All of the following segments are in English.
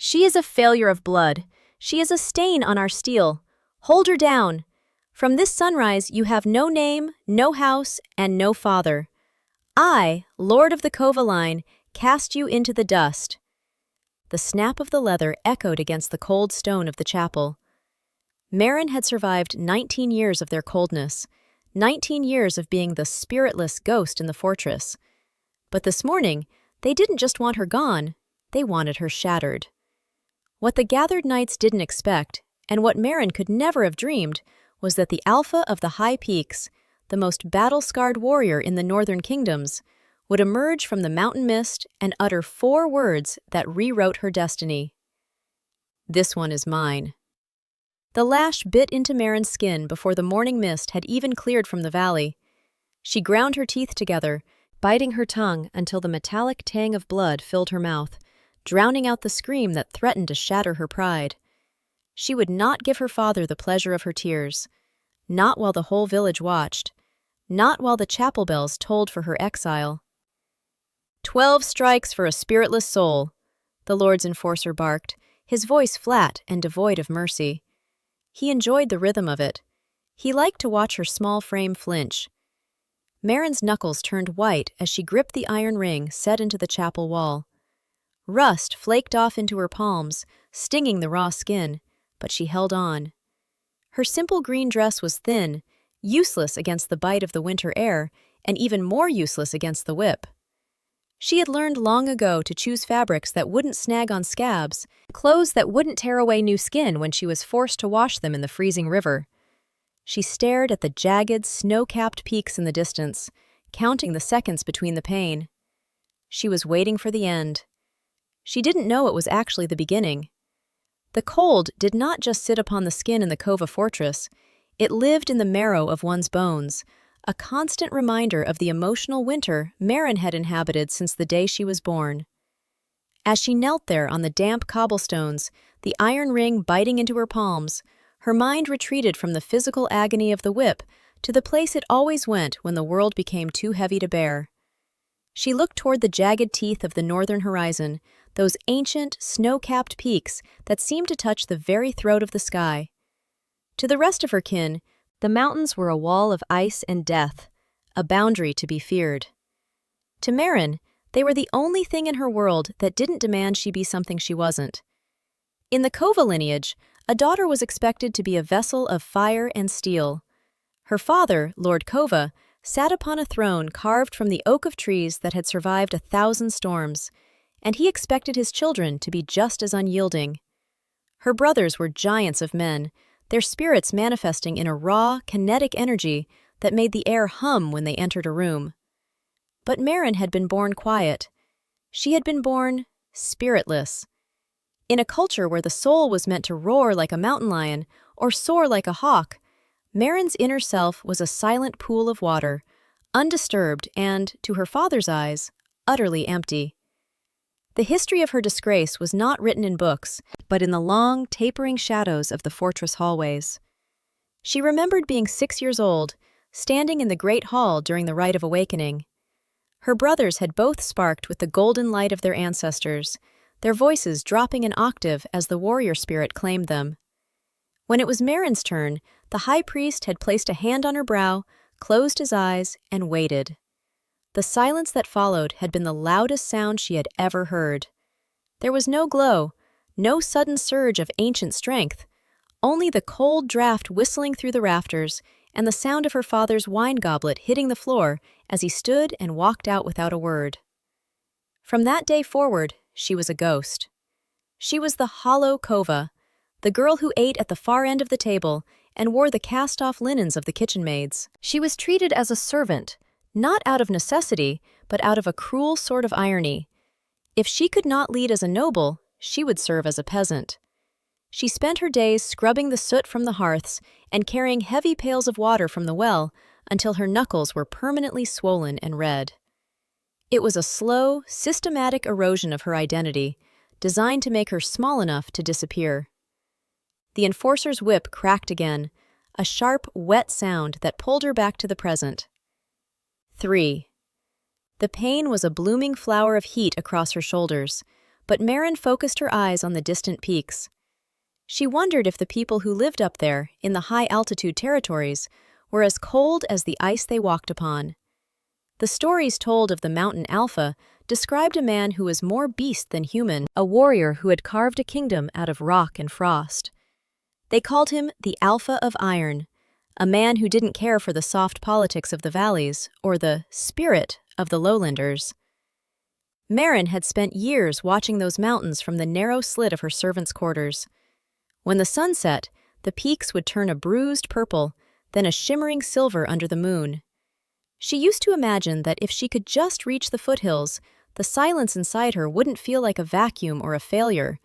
She is a failure of blood. She is a stain on our steel. Hold her down. From this sunrise you have no name, no house, and no father. I, Lord of the Kova Line, cast you into the dust." The snap of the leather echoed against the cold stone of the chapel. Maren had survived 19 years of their coldness, 19 years of being the spiritless ghost in the fortress. But this morning, they didn't just want her gone, they wanted her shattered. What the gathered knights didn't expect, and what Maren could never have dreamed, was that the Alpha of the High Peaks, the most battle-scarred warrior in the northern kingdoms, would emerge from the mountain mist and utter 4 words that rewrote her destiny. "This one is mine." The lash bit into Maren's skin before the morning mist had even cleared from the valley. She ground her teeth together, biting her tongue until the metallic tang of blood filled her mouth, drowning out the scream that threatened to shatter her pride. She would not give her father the pleasure of her tears, not while the whole village watched, not while the chapel bells tolled for her exile. 12 strikes for a spiritless soul," the Lord's enforcer barked, his voice flat and devoid of mercy. He enjoyed the rhythm of it. He liked to watch her small frame flinch. Maren's knuckles turned white as she gripped the iron ring set into the chapel wall. Rust flaked off into her palms, stinging the raw skin, but she held on. Her simple green dress was thin, useless against the bite of the winter air, and even more useless against the whip. She had learned long ago to choose fabrics that wouldn't snag on scabs, clothes that wouldn't tear away new skin when she was forced to wash them in the freezing river. She stared at the jagged, snow-capped peaks in the distance, counting the seconds between the pain. She was waiting for the end. She didn't know it was actually the beginning. The cold did not just sit upon the skin in the Kova fortress, it lived in the marrow of one's bones, a constant reminder of the emotional winter Maren had inhabited since the day she was born. As she knelt there on the damp cobblestones, the iron ring biting into her palms, her mind retreated from the physical agony of the whip to the place it always went when the world became too heavy to bear. She looked toward the jagged teeth of the northern horizon, those ancient, snow-capped peaks that seemed to touch the very throat of the sky. To the rest of her kin, the mountains were a wall of ice and death, a boundary to be feared. To Maren, they were the only thing in her world that didn't demand she be something she wasn't. In the Kova lineage, a daughter was expected to be a vessel of fire and steel. Her father, Lord Kova, sat upon a throne carved from the oak of trees that had survived 1,000 storms, and he expected his children to be just as unyielding. Her brothers were giants of men, their spirits manifesting in a raw, kinetic energy that made the air hum when they entered a room. But Maren had been born quiet. She had been born spiritless. In a culture where the soul was meant to roar like a mountain lion or soar like a hawk, Maren's inner self was a silent pool of water, undisturbed and, to her father's eyes, utterly empty. The history of her disgrace was not written in books, but in the long, tapering shadows of the fortress hallways. She remembered being 6 years old, standing in the great hall during the Rite of Awakening. Her brothers had both sparked with the golden light of their ancestors, their voices dropping an octave as the warrior spirit claimed them. When it was Maren's turn, the high priest had placed a hand on her brow, closed his eyes, and waited. The silence that followed had been the loudest sound she had ever heard. There was no glow, no sudden surge of ancient strength, only the cold draft whistling through the rafters and the sound of her father's wine goblet hitting the floor as he stood and walked out without a word. From that day forward, she was a ghost. She was the hollow Kova, the girl who ate at the far end of the table and wore the cast-off linens of the kitchen maids. She was treated as a servant, not out of necessity, but out of a cruel sort of irony. If she could not lead as a noble, she would serve as a peasant. She spent her days scrubbing the soot from the hearths and carrying heavy pails of water from the well until her knuckles were permanently swollen and red. It was a slow, systematic erosion of her identity, designed to make her small enough to disappear. The enforcer's whip cracked again, a sharp, wet sound that pulled her back to the present. 3. The pain was a blooming flower of heat across her shoulders, but Maren focused her eyes on the distant peaks. She wondered if the people who lived up there, in the high-altitude territories, were as cold as the ice they walked upon. The stories told of the mountain Alpha described a man who was more beast than human, a warrior who had carved a kingdom out of rock and frost. They called him the Alpha of Iron, a man who didn't care for the soft politics of the valleys or the spirit of the lowlanders. Maren had spent years watching those mountains from the narrow slit of her servants' quarters. When the sun set, the peaks would turn a bruised purple, then a shimmering silver under the moon. She used to imagine that if she could just reach the foothills, the silence inside her wouldn't feel like a vacuum or a failure.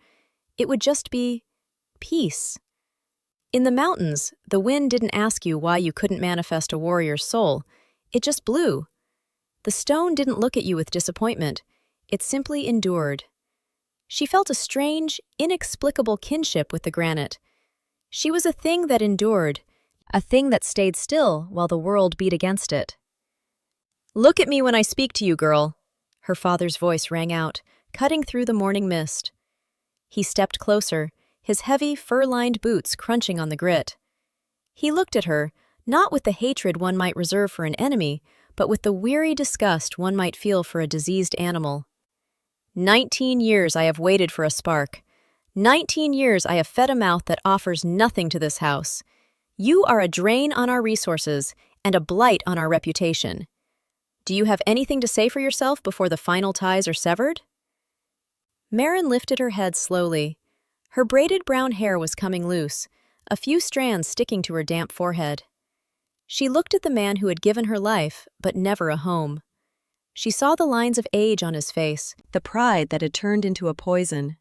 It would just be peace. In the mountains, the wind didn't ask you why you couldn't manifest a warrior's soul. It just blew. The stone didn't look at you with disappointment. It simply endured. She felt a strange, inexplicable kinship with the granite. She was a thing that endured, a thing that stayed still while the world beat against it. "Look at me when I speak to you, girl," her father's voice rang out, cutting through the morning mist. He stepped closer, his heavy, fur-lined boots crunching on the grit. He looked at her, not with the hatred one might reserve for an enemy, but with the weary disgust one might feel for a diseased animal. 19 years I have waited for a spark. 19 years I have fed a mouth that offers nothing to this house. You are a drain on our resources and a blight on our reputation. Do you have anything to say for yourself before the final ties are severed?" Maren lifted her head slowly. Her braided brown hair was coming loose, a few strands sticking to her damp forehead. She looked at the man who had given her life, but never a home. She saw the lines of age on his face, the pride that had turned into a poison.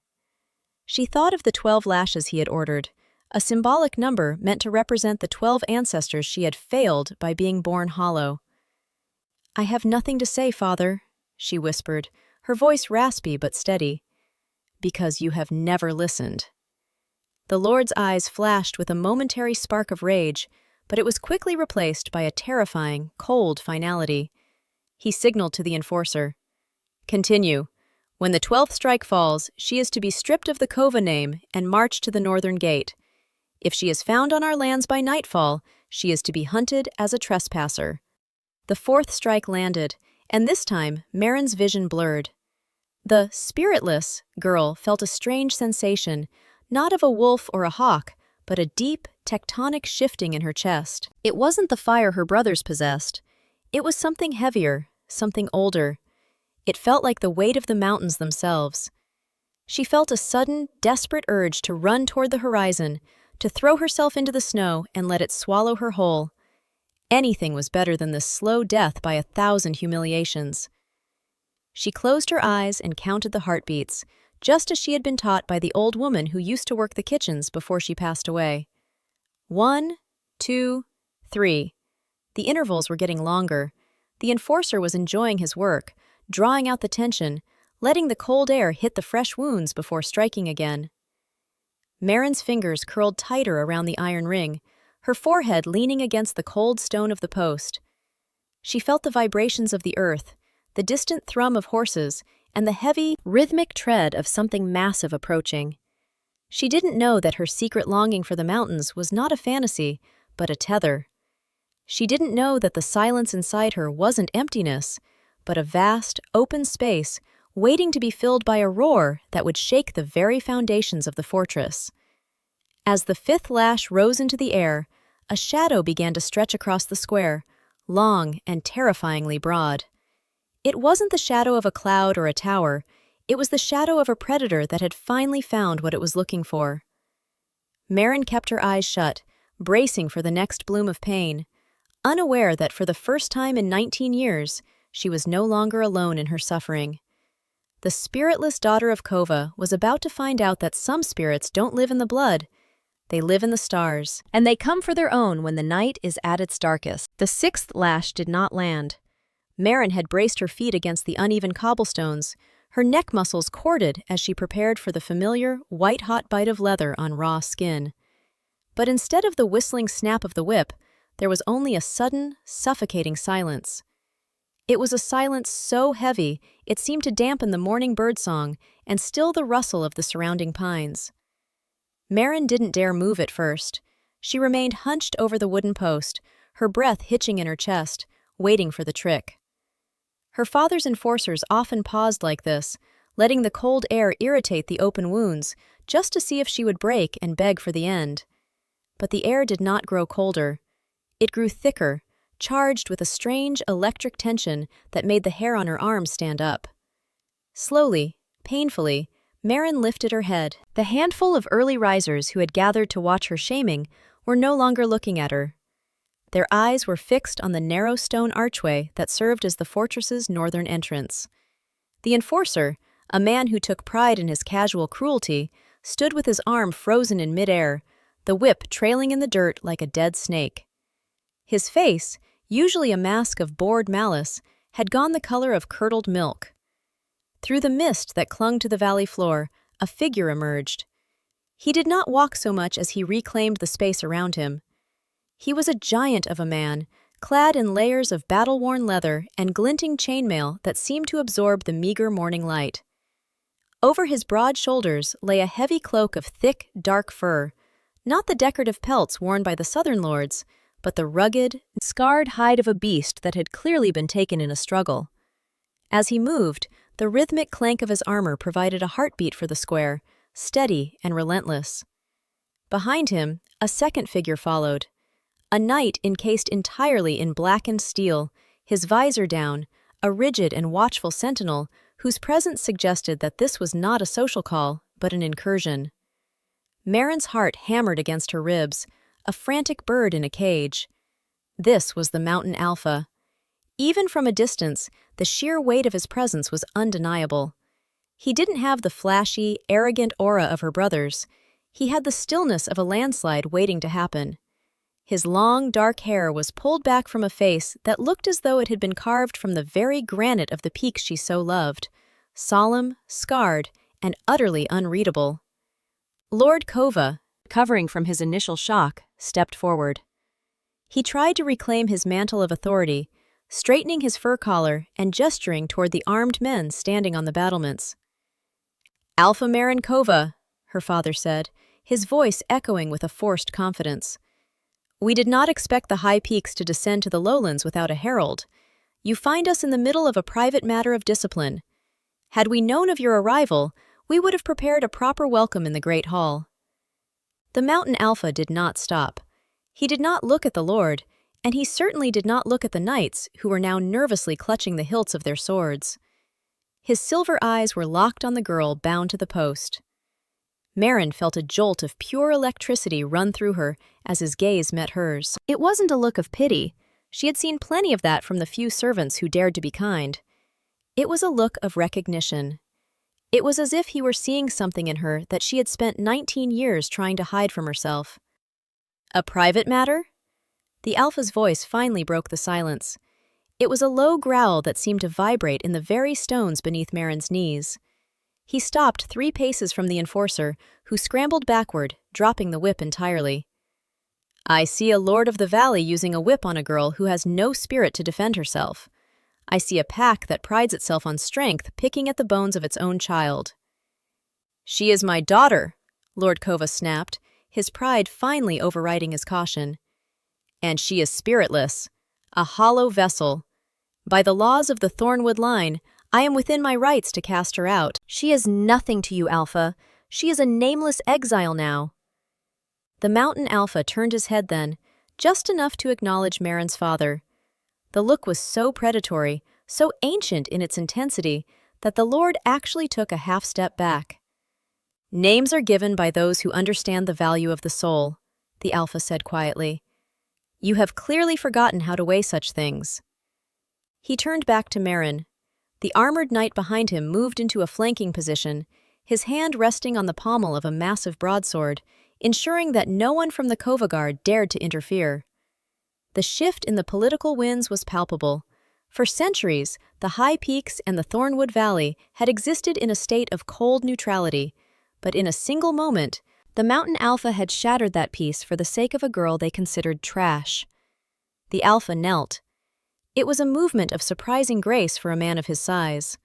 She thought of the 12 lashes he had ordered, a symbolic number meant to represent the 12 ancestors she had failed by being born hollow. "I have nothing to say, Father," she whispered, her voice raspy but steady. "Because you have never listened." The Lord's eyes flashed with a momentary spark of rage, but it was quickly replaced by a terrifying, cold finality. He signaled to the enforcer. "Continue. When the 12th strike falls, she is to be stripped of the Kova name and marched to the northern gate. If she is found on our lands by nightfall, she is to be hunted as a trespasser." The 4th strike landed, and this time Maren's vision blurred. The spiritless girl felt a strange sensation, not of a wolf or a hawk, but a deep, tectonic shifting in her chest. It wasn't the fire her brothers possessed. It was something heavier, something older. It felt like the weight of the mountains themselves. She felt a sudden, desperate urge to run toward the horizon, to throw herself into the snow and let it swallow her whole. Anything was better than this slow death by 1,000 humiliations. She closed her eyes and counted the heartbeats, just as she had been taught by the old woman who used to work the kitchens before she passed away. 1, 2, 3. The intervals were getting longer. The enforcer was enjoying his work, drawing out the tension, letting the cold air hit the fresh wounds before striking again. Maren's fingers curled tighter around the iron ring, her forehead leaning against the cold stone of the post. She felt the vibrations of the earth, the distant thrum of horses, and the heavy, rhythmic tread of something massive approaching. She didn't know that her secret longing for the mountains was not a fantasy, but a tether. She didn't know that the silence inside her wasn't emptiness, but a vast, open space waiting to be filled by a roar that would shake the very foundations of the fortress. As the 5th lash rose into the air, a shadow began to stretch across the square, long and terrifyingly broad. It wasn't the shadow of a cloud or a tower, it was the shadow of a predator that had finally found what it was looking for. Maren kept her eyes shut, bracing for the next bloom of pain, unaware that for the first time in 19 years, she was no longer alone in her suffering. The spiritless daughter of Kova was about to find out that some spirits don't live in the blood. They live in the stars, and they come for their own when the night is at its darkest. The 6th lash did not land. Maren had braced her feet against the uneven cobblestones, her neck muscles corded as she prepared for the familiar, white-hot bite of leather on raw skin. But instead of the whistling snap of the whip, there was only a sudden, suffocating silence. It was a silence so heavy it seemed to dampen the morning birdsong and still the rustle of the surrounding pines. Maren didn't dare move at first. She remained hunched over the wooden post, her breath hitching in her chest, waiting for the trick. Her father's enforcers often paused like this, letting the cold air irritate the open wounds, just to see if she would break and beg for the end. But the air did not grow colder. It grew thicker, charged with a strange electric tension that made the hair on her arms stand up. Slowly, painfully, Maren lifted her head. The handful of early risers who had gathered to watch her shaming were no longer looking at her. Their eyes were fixed on the narrow stone archway that served as the fortress's northern entrance. The enforcer, a man who took pride in his casual cruelty, stood with his arm frozen in midair, the whip trailing in the dirt like a dead snake. His face, usually a mask of bored malice, had gone the color of curdled milk. Through the mist that clung to the valley floor, a figure emerged. He did not walk so much as he reclaimed the space around him. He was a giant of a man, clad in layers of battle-worn leather and glinting chainmail that seemed to absorb the meager morning light. Over his broad shoulders lay a heavy cloak of thick, dark fur, not the decorative pelts worn by the southern lords, but the rugged, scarred hide of a beast that had clearly been taken in a struggle. As he moved, the rhythmic clank of his armor provided a heartbeat for the square, steady and relentless. Behind him, a second figure followed. A knight encased entirely in blackened steel, his visor down, a rigid and watchful sentinel whose presence suggested that this was not a social call, but an incursion. Maren's heart hammered against her ribs, a frantic bird in a cage. This was the Mountain Alpha. Even from a distance, the sheer weight of his presence was undeniable. He didn't have the flashy, arrogant aura of her brothers. He had the stillness of a landslide waiting to happen. His long, dark hair was pulled back from a face that looked as though it had been carved from the very granite of the peaks she so loved, solemn, scarred, and utterly unreadable. Lord Kova, recovering from his initial shock, stepped forward. He tried to reclaim his mantle of authority, straightening his fur collar and gesturing toward the armed men standing on the battlements. "Alpha Maren Kova," her father said, his voice echoing with a forced confidence. "We did not expect the high peaks to descend to the lowlands without a herald. You find us in the middle of a private matter of discipline. Had we known of your arrival, we would have prepared a proper welcome in the Great Hall." The Mountain Alpha did not stop. He did not look at the Lord, and he certainly did not look at the knights who were now nervously clutching the hilts of their swords. His silver eyes were locked on the girl bound to the post. Maren felt a jolt of pure electricity run through her as his gaze met hers. It wasn't a look of pity. She had seen plenty of that from the few servants who dared to be kind. It was a look of recognition. It was as if he were seeing something in her that she had spent 19 years trying to hide from herself. "A private matter?" The Alpha's voice finally broke the silence. It was a low growl that seemed to vibrate in the very stones beneath Maren's knees. He stopped 3 paces from the enforcer, who scrambled backward, dropping the whip entirely. "I see a lord of the valley using a whip on a girl who has no spirit to defend herself. I see a pack that prides itself on strength picking at the bones of its own child." "She is my daughter," Lord Kova snapped, his pride finally overriding his caution. "And she is spiritless, a hollow vessel. By the laws of the Thornwood line, I am within my rights to cast her out." "She is nothing to you, Alpha. She is a nameless exile now." The Mountain Alpha turned his head then, just enough to acknowledge Maren's father. The look was so predatory, so ancient in its intensity, that the Lord actually took a half-step back. "Names are given by those who understand the value of the soul," the Alpha said quietly. "You have clearly forgotten how to weigh such things." He turned back to Maren. The armored knight behind him moved into a flanking position, his hand resting on the pommel of a massive broadsword, ensuring that no one from the Kova Guard dared to interfere. The shift in the political winds was palpable. For centuries, the high peaks and the Thornwood Valley had existed in a state of cold neutrality, but in a single moment, the Mountain Alpha had shattered that peace for the sake of a girl they considered trash. The Alpha knelt. It was a movement of surprising grace for a man of his size.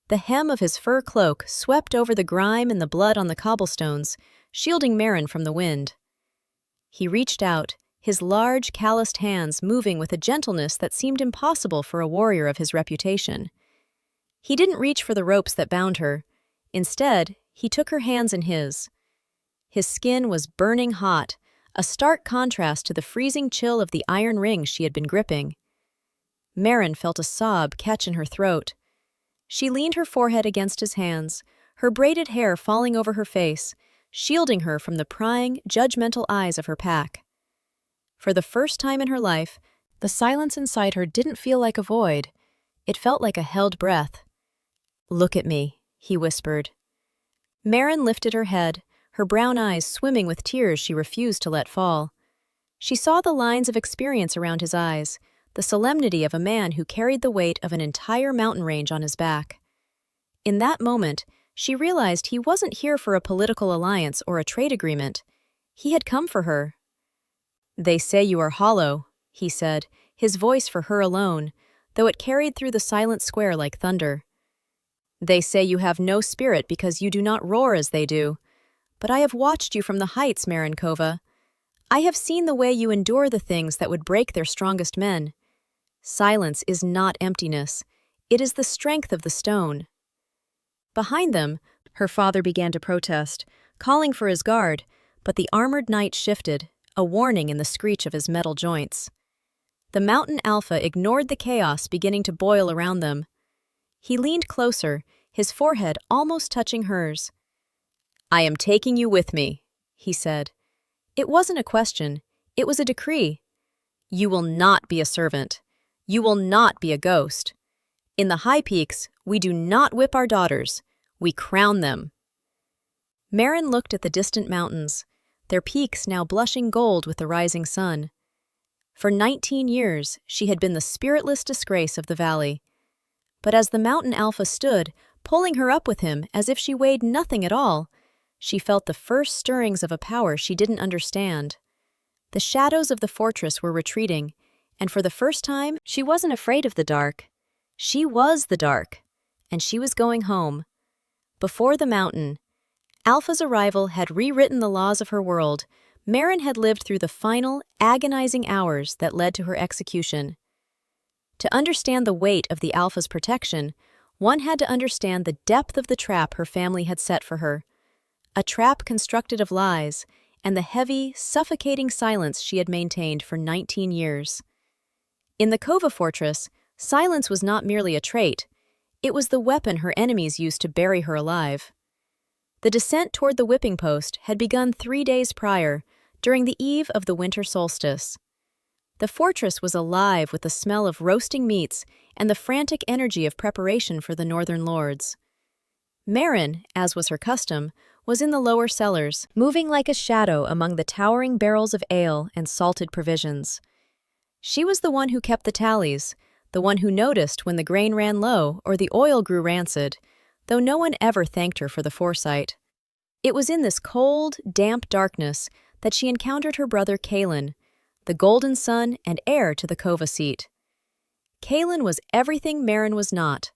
The hem of his fur cloak swept over the grime and the blood on the cobblestones, shielding Maren from the wind. He reached out, his large, calloused hands moving with a gentleness that seemed impossible for a warrior of his reputation. He didn't reach for the ropes that bound her. Instead, he took her hands in his. His skin was burning hot, a stark contrast to the freezing chill of the iron rings she had been gripping. Maren felt a sob catch in her throat. She leaned her forehead against his hands, her braided hair falling over her face, shielding her from the prying, judgmental eyes of her pack. For the first time in her life, the silence inside her didn't feel like a void. It felt like a held breath. "Look at me," he whispered. Maren lifted her head, her brown eyes swimming with tears she refused to let fall. She saw the lines of experience around his eyes, the solemnity of a man who carried the weight of an entire mountain range on his back. In that moment, she realized he wasn't here for a political alliance or a trade agreement. He had come for her. "They say you are hollow," he said, his voice for her alone, though it carried through the silent square like thunder. "They say you have no spirit because you do not roar as they do. But I have watched you from the heights, Maren Kova. I have seen the way you endure the things that would break their strongest men. Silence is not emptiness. It is the strength of the stone." Behind them, her father began to protest, calling for his guard, but the armored knight shifted, a warning in the screech of his metal joints. The mountain alpha ignored the chaos beginning to boil around them. He leaned closer, his forehead almost touching hers. "I am taking you with me," he said. It wasn't a question, it was a decree. "You will not be a servant. You will not be a ghost. In the high peaks, we do not whip our daughters, we crown them." Maren looked at the distant mountains, their peaks now blushing gold with the rising sun. For 19 years, she had been the spiritless disgrace of the valley. But as the mountain alpha stood, pulling her up with him as if she weighed nothing at all, she felt the first stirrings of a power she didn't understand. The shadows of the fortress were retreating, and for the first time, she wasn't afraid of the dark. She was the dark, and she was going home. Before the mountain, Alpha's arrival had rewritten the laws of her world. Maren had lived through the final, agonizing hours that led to her execution. To understand the weight of the Alpha's protection, one had to understand the depth of the trap her family had set for her. A trap constructed of lies and the heavy, suffocating silence she had maintained for 19 years. In the Kova fortress, silence was not merely a trait, it was the weapon her enemies used to bury her alive. The descent toward the whipping post had begun 3 days prior, during the eve of the winter solstice. The fortress was alive with the smell of roasting meats and the frantic energy of preparation for the northern lords. Maren, as was her custom, was in the lower cellars, moving like a shadow among the towering barrels of ale and salted provisions. She was the one who kept the tallies, the one who noticed when the grain ran low or the oil grew rancid, though no one ever thanked her for the foresight. It was in this cold, damp darkness that she encountered her brother Kalin, the golden son and heir to the Kova seat. Kalin was everything Maren was not: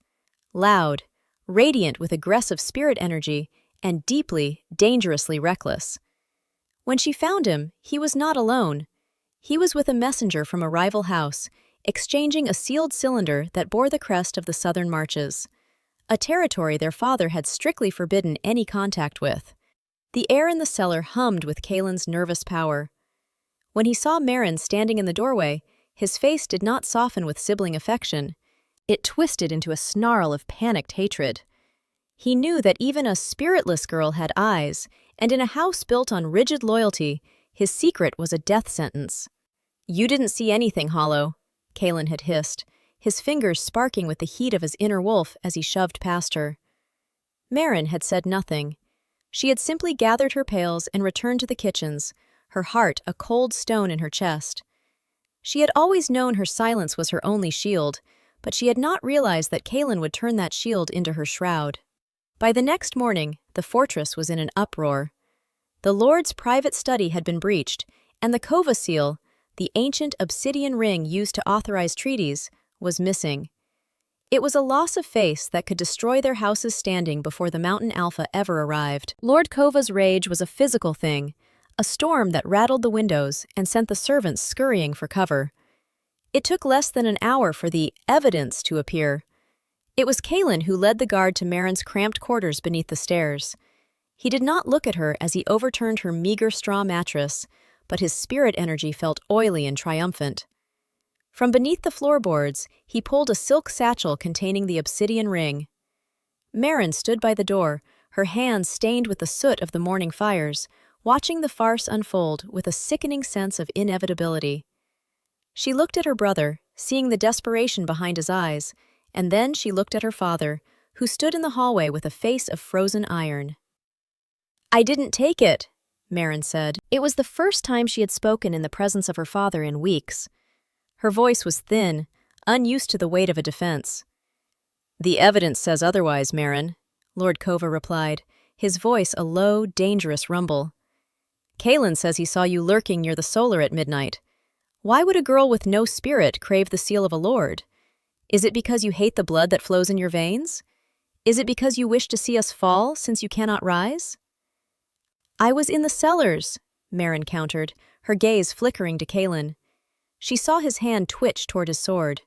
loud, radiant with aggressive spirit energy, and deeply, dangerously reckless. When she found him, he was not alone. He was with a messenger from a rival house, exchanging a sealed cylinder that bore the crest of the Southern Marches, a territory their father had strictly forbidden any contact with. The air in the cellar hummed with Kalin's nervous power. When he saw Maren standing in the doorway, his face did not soften with sibling affection. It twisted into a snarl of panicked hatred. He knew that even a spiritless girl had eyes, and in a house built on rigid loyalty, his secret was a death sentence. "You didn't see anything, Hollow," Kalin had hissed, his fingers sparking with the heat of his inner wolf as he shoved past her. Maren had said nothing. She had simply gathered her pails and returned to the kitchens, her heart a cold stone in her chest. She had always known her silence was her only shield, but she had not realized that Kalin would turn that shield into her shroud. By the next morning, the fortress was in an uproar. The Lord's private study had been breached, and the Kova seal, the ancient obsidian ring used to authorize treaties, was missing. It was a loss of face that could destroy their house's standing before the Mountain Alpha ever arrived. Lord Kova's rage was a physical thing, a storm that rattled the windows and sent the servants scurrying for cover. It took less than an hour for the evidence to appear. It was Kalen who led the guard to Maren's cramped quarters beneath the stairs. He did not look at her as he overturned her meager straw mattress, but his spirit energy felt oily and triumphant. From beneath the floorboards, he pulled a silk satchel containing the obsidian ring. Maren stood by the door, her hands stained with the soot of the morning fires, watching the farce unfold with a sickening sense of inevitability. She looked at her brother, seeing the desperation behind his eyes, and then she looked at her father, who stood in the hallway with a face of frozen iron. "I didn't take it," Maren said. It was the first time she had spoken in the presence of her father in weeks. Her voice was thin, unused to the weight of a defense. "The evidence says otherwise, Maren," Lord Kova replied, his voice a low, dangerous rumble. "Kalen says he saw you lurking near the solar at midnight. Why would a girl with no spirit crave the seal of a lord? Is it because you hate the blood that flows in your veins? Is it because you wish to see us fall since you cannot rise?" "I was in the cellars," Maren countered, her gaze flickering to Kalen. She saw his hand twitch toward his sword.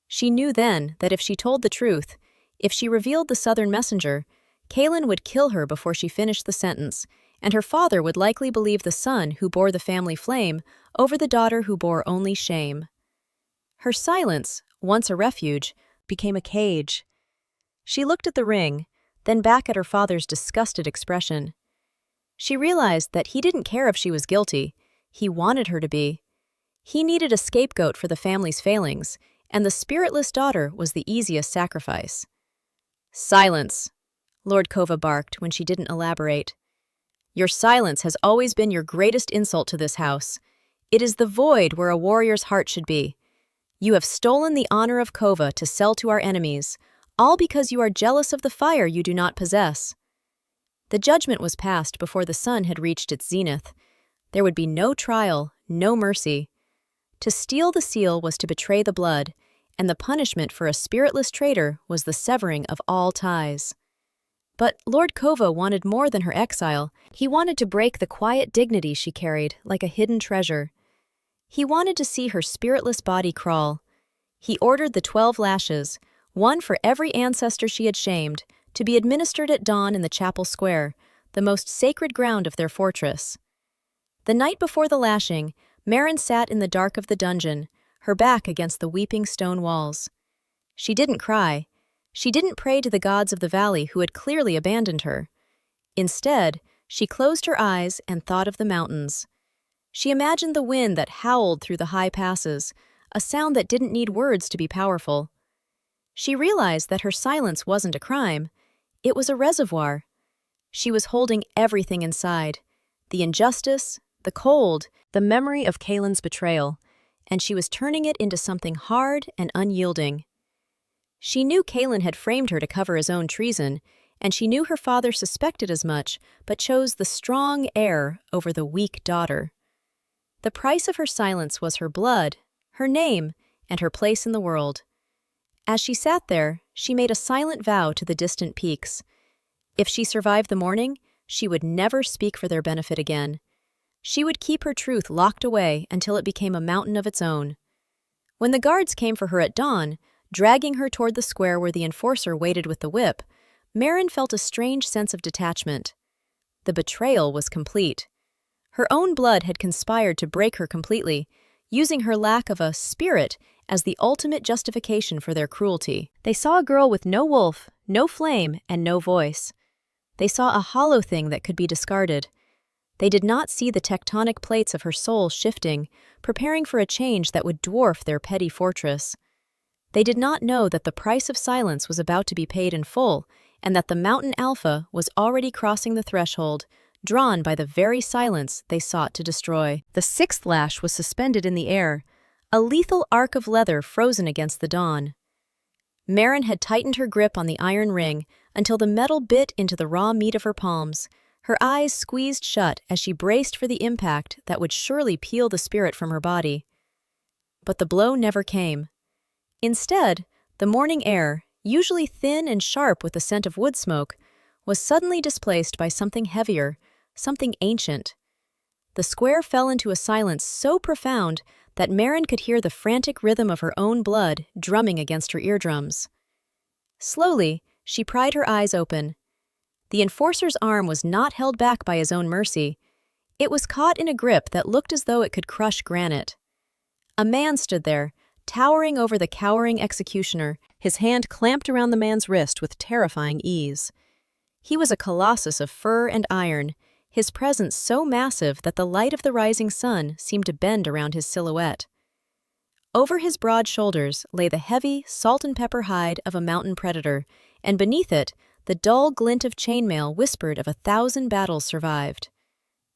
She knew then that if she told the truth, if she revealed the southern messenger, Kalen would kill her before she finished the sentence, and her father would likely believe the son who bore the family flame over the daughter who bore only shame. Her silence, once a refuge, became a cage. She looked at the ring, then back at her father's disgusted expression. She realized that he didn't care if she was guilty. He wanted her to be. He needed a scapegoat for the family's failings, and the spiritless daughter was the easiest sacrifice. "Silence," Lord Kova barked when she didn't elaborate. "Your silence has always been your greatest insult to this house. It is the void where a warrior's heart should be. You have stolen the honor of Kova to sell to our enemies, all because you are jealous of the fire you do not possess." The judgment was passed before the sun had reached its zenith. There would be no trial, no mercy. To steal the seal was to betray the blood, and the punishment for a spiritless traitor was the severing of all ties. But Lord Kova wanted more than her exile. He wanted to break the quiet dignity she carried, like a hidden treasure. He wanted to see her spiritless body crawl. He ordered the 12 lashes, one for every ancestor she had shamed, to be administered at dawn in the chapel square, the most sacred ground of their fortress. The night before the lashing, Maren sat in the dark of the dungeon, her back against the weeping stone walls. She didn't cry. She didn't pray to the gods of the valley who had clearly abandoned her. Instead, she closed her eyes and thought of the mountains. She imagined the wind that howled through the high passes, a sound that didn't need words to be powerful. She realized that her silence wasn't a crime. It was a reservoir. She was holding everything inside, the injustice, the cold, the memory of Kalen's betrayal, and she was turning it into something hard and unyielding. She knew Kalen had framed her to cover his own treason, and she knew her father suspected as much, but chose the strong heir over the weak daughter. The price of her silence was her blood, her name, and her place in the world. As she sat there, she made a silent vow to the distant peaks. If she survived the morning, she would never speak for their benefit again. She would keep her truth locked away until it became a mountain of its own. When the guards came for her at dawn, dragging her toward the square where the enforcer waited with the whip, Maren felt a strange sense of detachment. The betrayal was complete. Her own blood had conspired to break her completely, using her lack of a spirit as the ultimate justification for their cruelty. They saw a girl with no wolf, no flame, and no voice. They saw a hollow thing that could be discarded. They did not see the tectonic plates of her soul shifting, preparing for a change that would dwarf their petty fortress. They did not know that the price of silence was about to be paid in full, and that the Mountain Alpha was already crossing the threshold, drawn by the very silence they sought to destroy. The 6th lash was suspended in the air, a lethal arc of leather frozen against the dawn. Maren had tightened her grip on the iron ring until the metal bit into the raw meat of her palms, her eyes squeezed shut as she braced for the impact that would surely peel the spirit from her body. But the blow never came. Instead, the morning air, usually thin and sharp with the scent of wood smoke, was suddenly displaced by something heavier, something ancient. The square fell into a silence so profound that Maren could hear the frantic rhythm of her own blood drumming against her eardrums. Slowly, she pried her eyes open. The enforcer's arm was not held back by his own mercy. It was caught in a grip that looked as though it could crush granite. A man stood there, towering over the cowering executioner, his hand clamped around the man's wrist with terrifying ease. He was a colossus of fur and iron, his presence so massive that the light of the rising sun seemed to bend around his silhouette. Over his broad shoulders lay the heavy, salt-and-pepper hide of a mountain predator, and beneath it, the dull glint of chainmail whispered of 1,000 battles survived.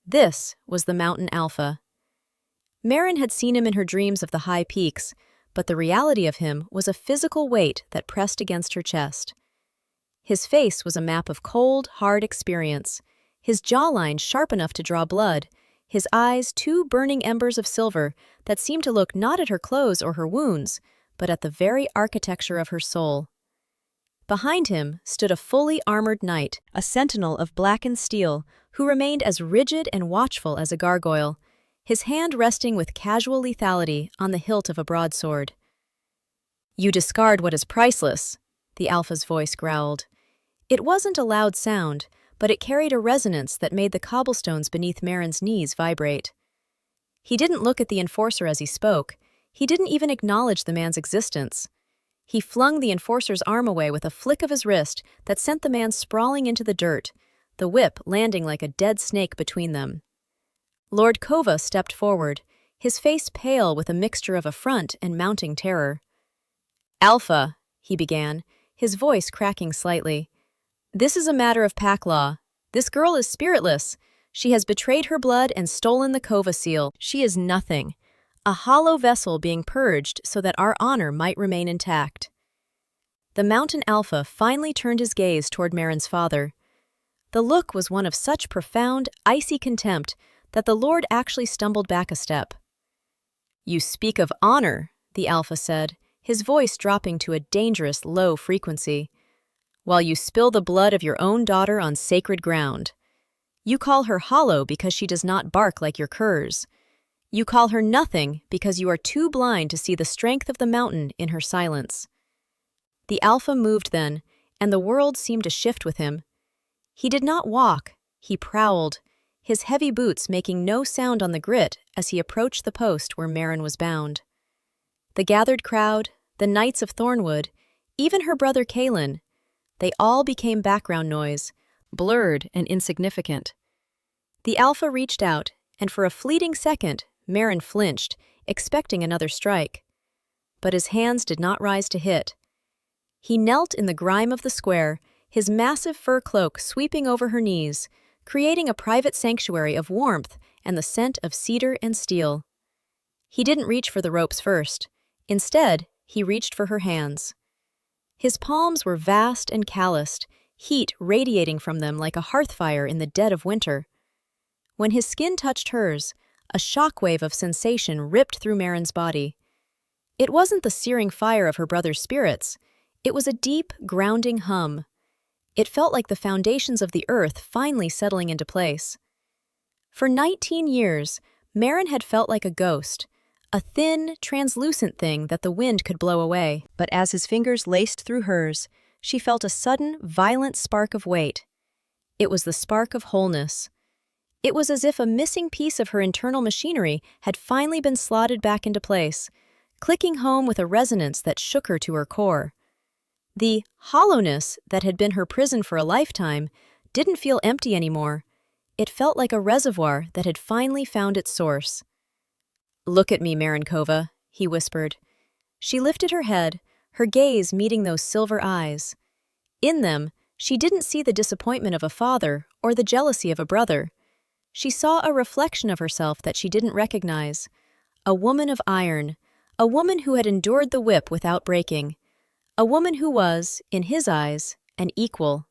This was the mountain alpha. Maren had seen him in her dreams of the high peaks, but the reality of him was a physical weight that pressed against her chest. His face was a map of cold, hard experience, his jawline sharp enough to draw blood, his eyes two burning embers of silver that seemed to look not at her clothes or her wounds, but at the very architecture of her soul. Behind him stood a fully armored knight, a sentinel of blackened steel, who remained as rigid and watchful as a gargoyle, his hand resting with casual lethality on the hilt of a broadsword. "You discard what is priceless," the Alpha's voice growled. It wasn't a loud sound, but it carried a resonance that made the cobblestones beneath Maren's knees vibrate. He didn't look at the enforcer as he spoke. He didn't even acknowledge the man's existence. He flung the enforcer's arm away with a flick of his wrist that sent the man sprawling into the dirt, the whip landing like a dead snake between them. Lord Kova stepped forward, his face pale with a mixture of affront and mounting terror. "Alpha," he began, his voice cracking slightly. "This is a matter of pack law. This girl is spiritless. She has betrayed her blood and stolen the Kova seal. She is nothing. A hollow vessel being purged so that our honor might remain intact." The mountain alpha finally turned his gaze toward Maren's father. The look was one of such profound, icy contempt that the lord actually stumbled back a step. "You speak of honor," the alpha said, his voice dropping to a dangerous low frequency, "while you spill the blood of your own daughter on sacred ground. You call her hollow because she does not bark like your curs. You call her nothing because you are too blind to see the strength of the mountain in her silence." The alpha moved then, and the world seemed to shift with him. He did not walk, he prowled, his heavy boots making no sound on the grit as he approached the post where Maren was bound. The gathered crowd, the knights of Thornwood, even her brother Kaelin, they all became background noise, blurred and insignificant. The alpha reached out, and for a fleeting second, Maren flinched, expecting another strike. But his hands did not rise to hit. He knelt in the grime of the square, his massive fur cloak sweeping over her knees, creating a private sanctuary of warmth and the scent of cedar and steel. He didn't reach for the ropes first. Instead, he reached for her hands. His palms were vast and calloused, heat radiating from them like a hearth fire in the dead of winter. When his skin touched hers, a shockwave of sensation ripped through Maren's body. It wasn't the searing fire of her brother's spirits. It was a deep, grounding hum. It felt like the foundations of the earth finally settling into place. For 19 years, Maren had felt like a ghost, a thin, translucent thing that the wind could blow away. But as his fingers laced through hers, she felt a sudden, violent spark of weight. It was the spark of wholeness. It was as if a missing piece of her internal machinery had finally been slotted back into place, clicking home with a resonance that shook her to her core. The hollowness that had been her prison for a lifetime didn't feel empty anymore. It felt like a reservoir that had finally found its source. "Look at me, Maren Kova," he whispered. She lifted her head, her gaze meeting those silver eyes. In them, she didn't see the disappointment of a father or the jealousy of a brother. She saw a reflection of herself that she didn't recognize. A woman of iron, a woman who had endured the whip without breaking. A woman who was, in his eyes, an equal.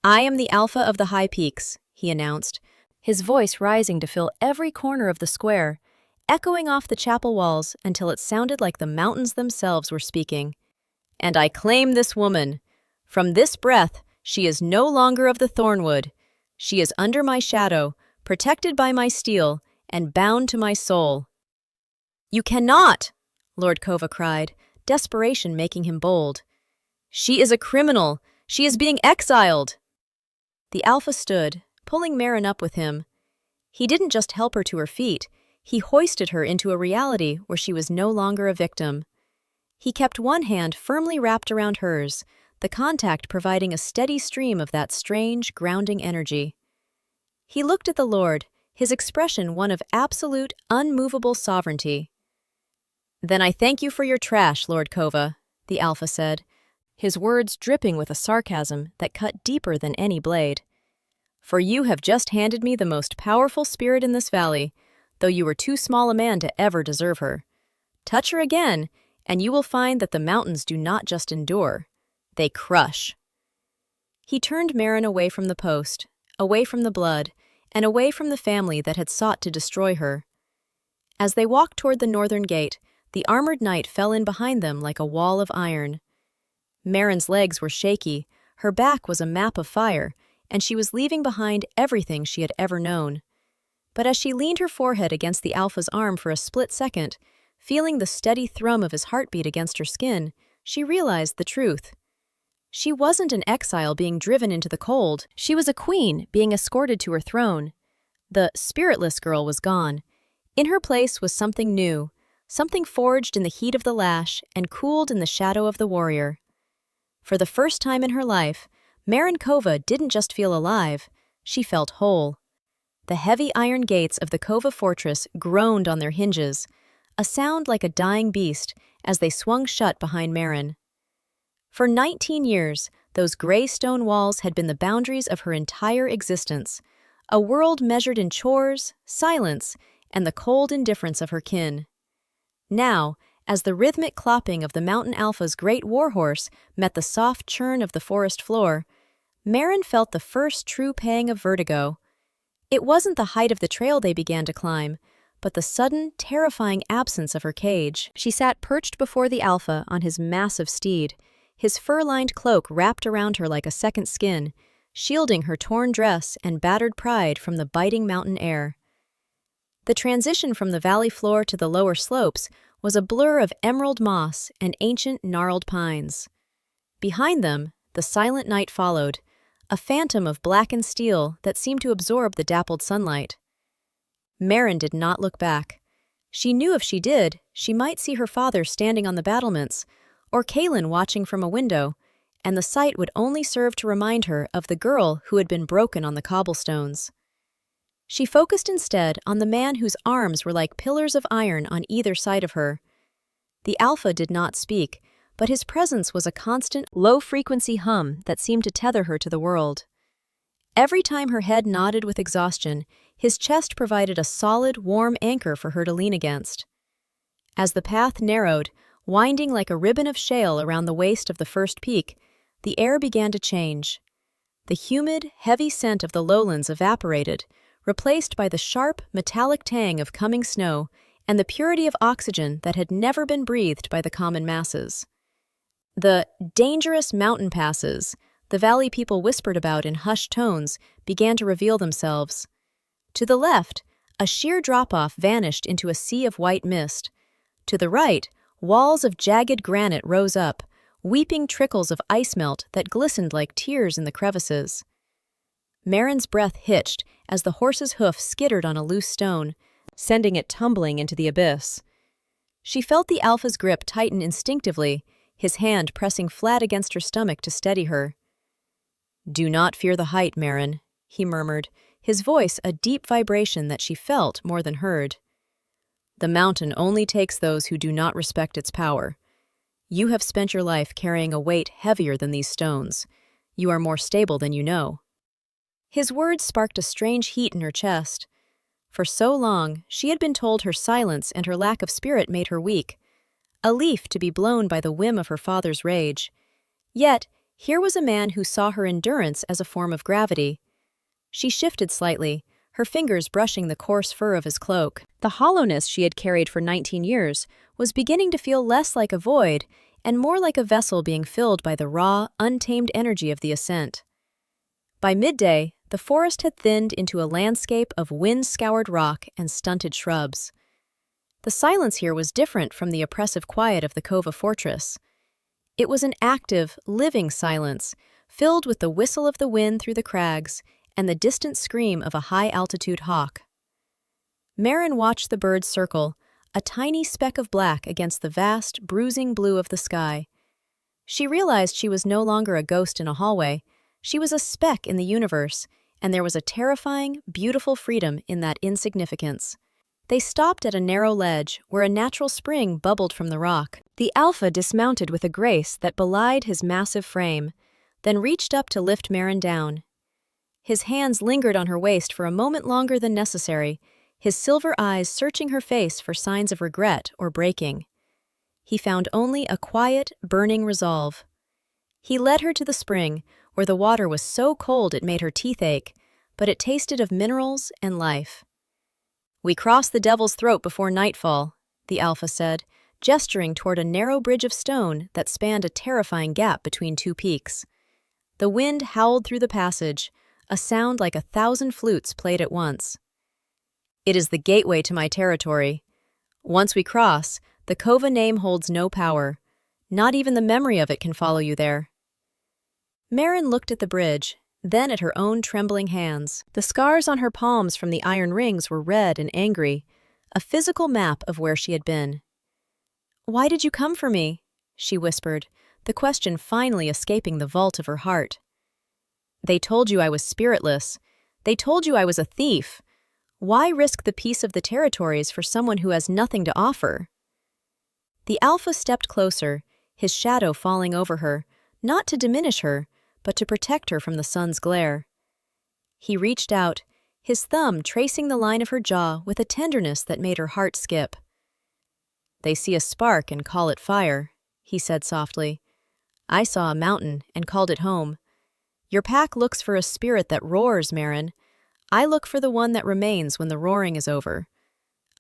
"I am the Alpha of the High Peaks," he announced, his voice rising to fill every corner of the square, echoing off the chapel walls until it sounded like the mountains themselves were speaking. "And I claim this woman. From this breath, she is no longer of the thornwood. She is under my shadow, protected by my steel, and bound to my soul." "You cannot!" Lord Kova cried, desperation making him bold. "She is a criminal. She is being exiled." The Alpha stood, pulling Maren up with him. He didn't just help her to her feet, he hoisted her into a reality where she was no longer a victim. He kept one hand firmly wrapped around hers, the contact providing a steady stream of that strange, grounding energy. He looked at the Lord, his expression one of absolute, unmovable sovereignty. "Then I thank you for your trash, Lord Kova," the Alpha said, his words dripping with a sarcasm that cut deeper than any blade. "For you have just handed me the most powerful spirit in this valley, though you were too small a man to ever deserve her. Touch her again, and you will find that the mountains do not just endure, they crush." He turned Maren away from the post, away from the blood, and away from the family that had sought to destroy her. As they walked toward the northern gate, the armored knight fell in behind them like a wall of iron. Maren's legs were shaky, her back was a map of fire, and she was leaving behind everything she had ever known. But as she leaned her forehead against the Alpha's arm for a split second, feeling the steady thrum of his heartbeat against her skin, she realized the truth. She wasn't an exile being driven into the cold, she was a queen being escorted to her throne. The spiritless girl was gone. In her place was something new, something forged in the heat of the lash and cooled in the shadow of the warrior. For the first time in her life, Maren Kova didn't just feel alive, she felt whole. The heavy iron gates of the Kova fortress groaned on their hinges, a sound like a dying beast as they swung shut behind Maren. For 19 years, those gray stone walls had been the boundaries of her entire existence, a world measured in chores, silence, and the cold indifference of her kin. Now, as the rhythmic clopping of the Mountain Alpha's great warhorse met the soft churn of the forest floor, Maren felt the first true pang of vertigo. It wasn't the height of the trail they began to climb, but the sudden, terrifying absence of her cage. She sat perched before the Alpha on his massive steed, his fur-lined cloak wrapped around her like a second skin, shielding her torn dress and battered pride from the biting mountain air. The transition from the valley floor to the lower slopes was a blur of emerald moss and ancient gnarled pines. Behind them, the silent night followed, a phantom of blackened steel that seemed to absorb the dappled sunlight. Maren did not look back. She knew if she did, she might see her father standing on the battlements, or Kaelin watching from a window, and the sight would only serve to remind her of the girl who had been broken on the cobblestones. She focused instead on the man whose arms were like pillars of iron on either side of her. The Alpha did not speak, but his presence was a constant, low-frequency hum that seemed to tether her to the world. Every time her head nodded with exhaustion, his chest provided a solid, warm anchor for her to lean against. As the path narrowed, winding like a ribbon of shale around the waist of the first peak, the air began to change. The humid, heavy scent of the lowlands evaporated, replaced by the sharp, metallic tang of coming snow and the purity of oxygen that had never been breathed by the common masses. The dangerous mountain passes the valley people whispered about in hushed tones began to reveal themselves. To the left, a sheer drop-off vanished into a sea of white mist. To the right, walls of jagged granite rose up, weeping trickles of ice melt that glistened like tears in the crevices. Maren's breath hitched as the horse's hoof skittered on a loose stone, sending it tumbling into the abyss. She felt the Alpha's grip tighten instinctively, his hand pressing flat against her stomach to steady her. "Do not fear the height, Maren," he murmured, his voice a deep vibration that she felt more than heard. "The mountain only takes those who do not respect its power. You have spent your life carrying a weight heavier than these stones. You are more stable than you know." His words sparked a strange heat in her chest. For so long, she had been told her silence and her lack of spirit made her weak, a leaf to be blown by the whim of her father's rage. Yet, here was a man who saw her endurance as a form of gravity. She shifted slightly, her fingers brushing the coarse fur of his cloak. The hollowness she had carried for 19 years was beginning to feel less like a void and more like a vessel being filled by the raw, untamed energy of the ascent. By midday, the forest had thinned into a landscape of wind-scoured rock and stunted shrubs. The silence here was different from the oppressive quiet of the Kova fortress. It was an active, living silence, filled with the whistle of the wind through the crags and the distant scream of a high-altitude hawk. Maren watched the birds circle, a tiny speck of black against the vast, bruising blue of the sky. She realized she was no longer a ghost in a hallway. She was a speck in the universe, and there was a terrifying, beautiful freedom in that insignificance. They stopped at a narrow ledge where a natural spring bubbled from the rock. The Alpha dismounted with a grace that belied his massive frame, then reached up to lift Maren down. His hands lingered on her waist for a moment longer than necessary, his silver eyes searching her face for signs of regret or breaking. He found only a quiet, burning resolve. He led her to the spring, where the water was so cold it made her teeth ache, but it tasted of minerals and life. "We crossed the Devil's Throat before nightfall," the Alpha said, gesturing toward a narrow bridge of stone that spanned a terrifying gap between two peaks. The wind howled through the passage, a sound like 1,000 flutes played at once. "It is the gateway to my territory. Once we cross, the Kova name holds no power. Not even the memory of it can follow you there." Maren looked at the bridge, then at her own trembling hands. The scars on her palms from the iron rings were red and angry, a physical map of where she had been. "Why did you come for me?" she whispered, the question finally escaping the vault of her heart. "They told you I was spiritless. They told you I was a thief. Why risk the peace of the territories for someone who has nothing to offer?" The Alpha stepped closer, his shadow falling over her, not to diminish her, but to protect her from the sun's glare. He reached out, his thumb tracing the line of her jaw with a tenderness that made her heart skip. "They see a spark and call it fire," he said softly. "I saw a mountain and called it home. Your pack looks for a spirit that roars, Maren. I look for the one that remains when the roaring is over.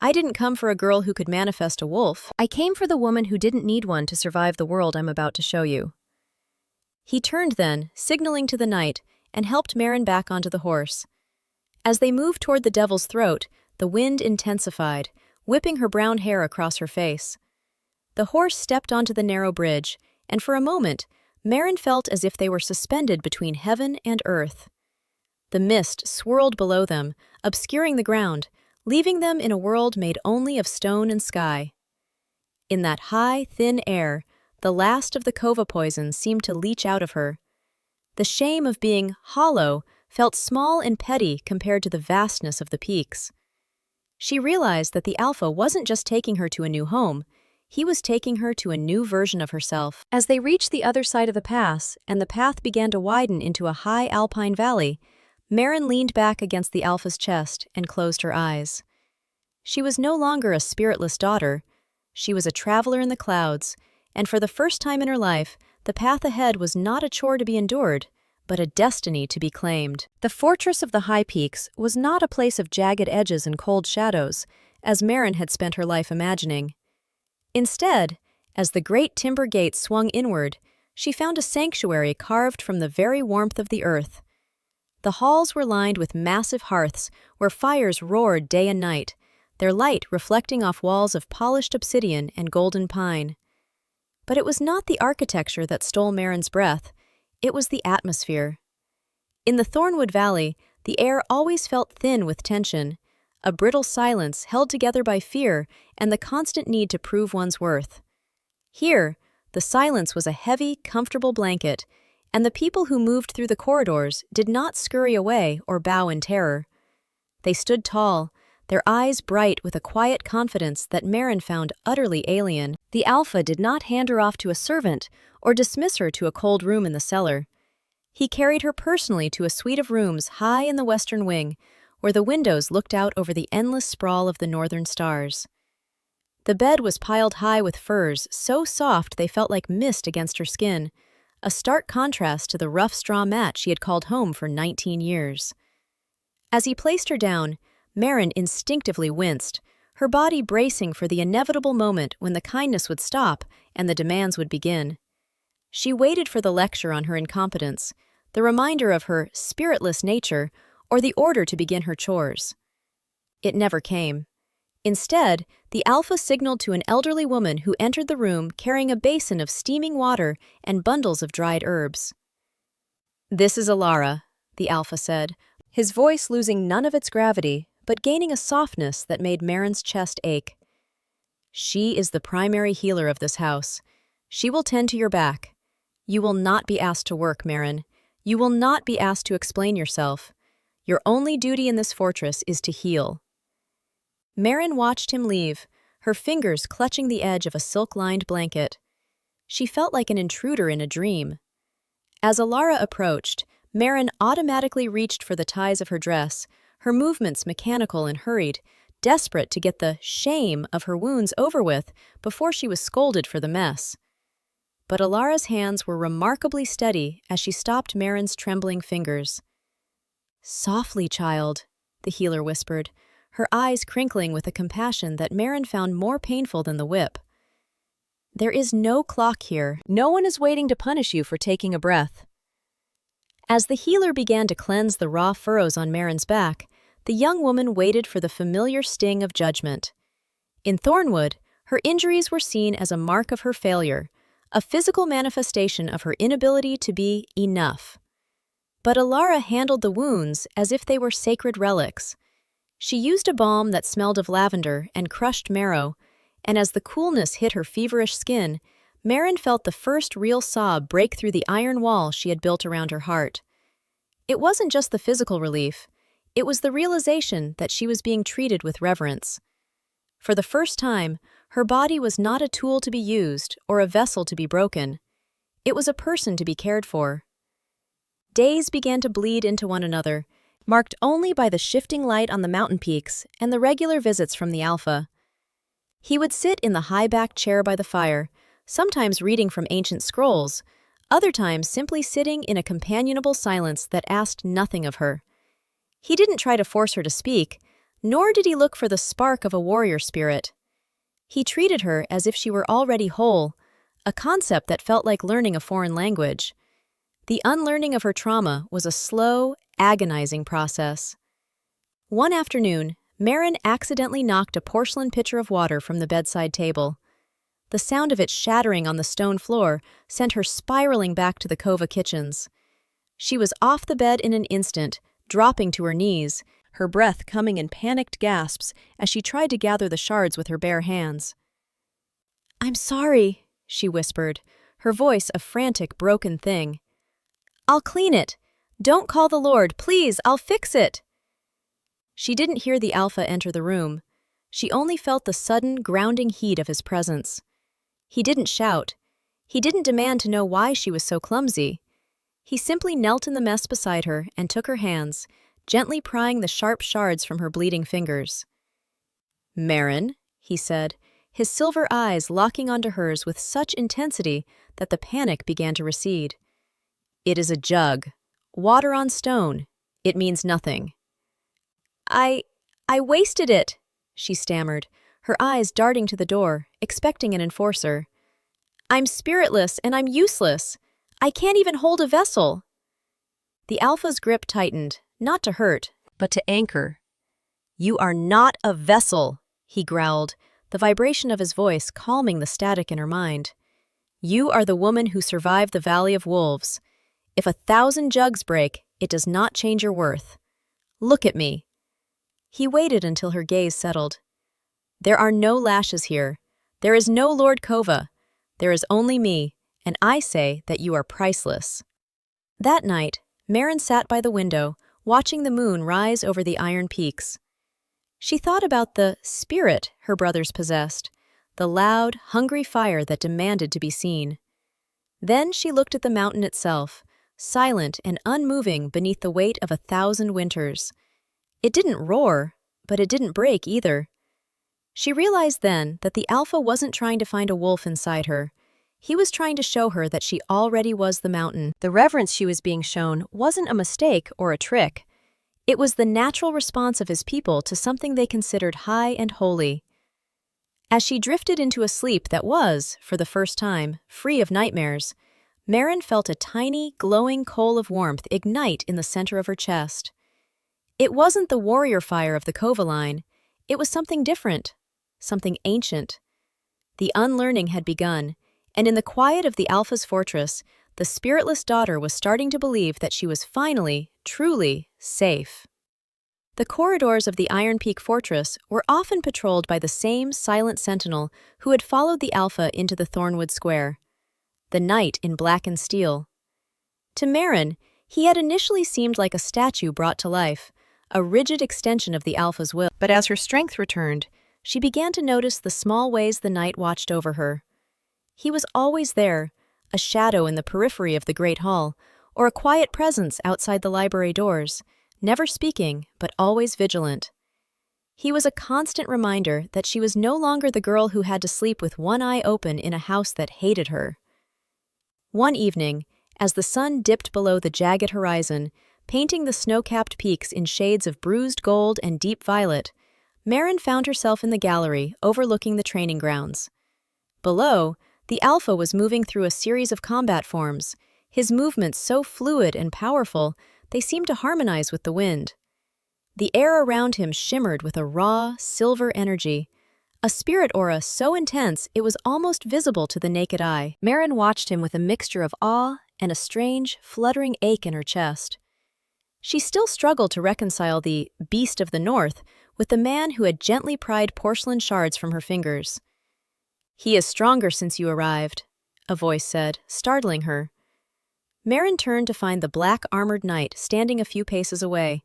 I didn't come for a girl who could manifest a wolf. I came for the woman who didn't need one to survive the world I'm about to show you." He turned then, signaling to the night, and helped Maren back onto the horse. As they moved toward the Devil's Throat, the wind intensified, whipping her brown hair across her face. The horse stepped onto the narrow bridge, and for a moment, Maren felt as if they were suspended between heaven and earth. The mist swirled below them, obscuring the ground, leaving them in a world made only of stone and sky. In that high, thin air, the last of the Kova poison seemed to leach out of her. The shame of being hollow felt small and petty compared to the vastness of the peaks. She realized that the Alpha wasn't just taking her to a new home, he was taking her to a new version of herself. As they reached the other side of the pass, and the path began to widen into a high alpine valley, Maren leaned back against the Alpha's chest and closed her eyes. She was no longer a spiritless daughter. She was a traveler in the clouds, and for the first time in her life, the path ahead was not a chore to be endured, but a destiny to be claimed. The fortress of the high peaks was not a place of jagged edges and cold shadows, as Maren had spent her life imagining. Instead, as the great timber gate swung inward, she found a sanctuary carved from the very warmth of the earth. The halls were lined with massive hearths where fires roared day and night, their light reflecting off walls of polished obsidian and golden pine. But it was not the architecture that stole Maren's breath, it was the atmosphere. In the Thornwood Valley, the air always felt thin with tension, a brittle silence held together by fear and the constant need to prove one's worth. Here, the silence was a heavy, comfortable blanket, and the people who moved through the corridors did not scurry away or bow in terror. They stood tall, their eyes bright with a quiet confidence that Maren found utterly alien. The Alpha did not hand her off to a servant or dismiss her to a cold room in the cellar. He carried her personally to a suite of rooms high in the western wing, where the windows looked out over the endless sprawl of the northern stars. The bed was piled high with furs so soft they felt like mist against her skin, a stark contrast to the rough straw mat she had called home for 19 years. As he placed her down, Maren instinctively winced, her body bracing for the inevitable moment when the kindness would stop and the demands would begin. She waited for the lecture on her incompetence, the reminder of her spiritless nature, or the order to begin her chores. It never came. Instead, the alpha signaled to an elderly woman who entered the room carrying a basin of steaming water and bundles of dried herbs. "This is Alara," the alpha said, his voice losing none of its gravity, but gaining a softness that made Maren's chest ache. "She is the primary healer of this house. She will tend to your back. You will not be asked to work, Maren. You will not be asked to explain yourself. Your only duty in this fortress is to heal." Maren watched him leave, her fingers clutching the edge of a silk-lined blanket. She felt like an intruder in a dream. As Alara approached, Maren automatically reached for the ties of her dress, her movements mechanical and hurried, desperate to get the shame of her wounds over with before she was scolded for the mess. But Alara's hands were remarkably steady as she stopped Maren's trembling fingers. "Softly, child," the healer whispered, her eyes crinkling with a compassion that Maren found more painful than the whip. "There is no clock here. No one is waiting to punish you for taking a breath." As the healer began to cleanse the raw furrows on Maren's back, the young woman waited for the familiar sting of judgment. In Thornwood, her injuries were seen as a mark of her failure, a physical manifestation of her inability to be enough. But Alara handled the wounds as if they were sacred relics. She used a balm that smelled of lavender and crushed marrow, and as the coolness hit her feverish skin, Maren felt the first real sob break through the iron wall she had built around her heart. It wasn't just the physical relief, it was the realization that she was being treated with reverence. For the first time, her body was not a tool to be used or a vessel to be broken. It was a person to be cared for. Days began to bleed into one another, marked only by the shifting light on the mountain peaks and the regular visits from the alpha. He would sit in the high-backed chair by the fire, sometimes reading from ancient scrolls, other times simply sitting in a companionable silence that asked nothing of her. He didn't try to force her to speak, nor did he look for the spark of a warrior spirit. He treated her as if she were already whole, a concept that felt like learning a foreign language. The unlearning of her trauma was a slow, agonizing process. One afternoon, Maren accidentally knocked a porcelain pitcher of water from the bedside table. The sound of it shattering on the stone floor sent her spiraling back to the Kova kitchens. She was off the bed in an instant, dropping to her knees, her breath coming in panicked gasps as she tried to gather the shards with her bare hands. "I'm sorry," she whispered, her voice a frantic, broken thing. "I'll clean it. Don't call the Lord, please, I'll fix it." She didn't hear the alpha enter the room. She only felt the sudden, grounding heat of his presence. He didn't shout. He didn't demand to know why she was so clumsy. He simply knelt in the mess beside her and took her hands, gently prying the sharp shards from her bleeding fingers. "Maren," he said, his silver eyes locking onto hers with such intensity that the panic began to recede. "It is a jug. Water on stone. It means nothing." I wasted it," she stammered, her eyes darting to the door, expecting an enforcer. "I'm spiritless and I'm useless. I can't even hold a vessel." The alpha's grip tightened, not to hurt, but to anchor. "You are not a vessel," he growled, the vibration of his voice calming the static in her mind. "You are the woman who survived the Valley of Wolves. If 1,000 jugs break, it does not change your worth. Look at me." He waited until her gaze settled. "There are no lashes here. There is no Lord Kova. There is only me, and I say that you are priceless." That night, Maren sat by the window, watching the moon rise over the iron peaks. She thought about the spirit her brothers possessed, the loud, hungry fire that demanded to be seen. Then she looked at the mountain itself, silent and unmoving beneath the weight of 1,000 winters. It didn't roar, but it didn't break either. She realized then that the alpha wasn't trying to find a wolf inside her. He was trying to show her that she already was the mountain. The reverence she was being shown wasn't a mistake or a trick. It was the natural response of his people to something they considered high and holy. As she drifted into a sleep that was, for the first time, free of nightmares, Maren felt a tiny, glowing coal of warmth ignite in the center of her chest. It wasn't the warrior fire of the Kova Line. It was something different, something ancient. The unlearning had begun, and in the quiet of the Alpha's fortress, the spiritless daughter was starting to believe that she was finally, truly, safe. The corridors of the Iron Peak Fortress were often patrolled by the same silent sentinel who had followed the Alpha into the Thornwood Square, the knight in black and steel. To Maren, he had initially seemed like a statue brought to life, a rigid extension of the Alpha's will. But as her strength returned, she began to notice the small ways the knight watched over her. He was always there, a shadow in the periphery of the Great Hall, or a quiet presence outside the library doors, never speaking, but always vigilant. He was a constant reminder that she was no longer the girl who had to sleep with one eye open in a house that hated her. One evening, as the sun dipped below the jagged horizon, painting the snow-capped peaks in shades of bruised gold and deep violet, Maren found herself in the gallery overlooking the training grounds. Below, the Alpha was moving through a series of combat forms, his movements so fluid and powerful they seemed to harmonize with the wind. The air around him shimmered with a raw, silver energy, a spirit aura so intense it was almost visible to the naked eye. Maren watched him with a mixture of awe and a strange, fluttering ache in her chest. She still struggled to reconcile the beast of the north with the man who had gently pried porcelain shards from her fingers. "He is stronger since you arrived," a voice said, startling her. Maren turned to find the black armored knight standing a few paces away.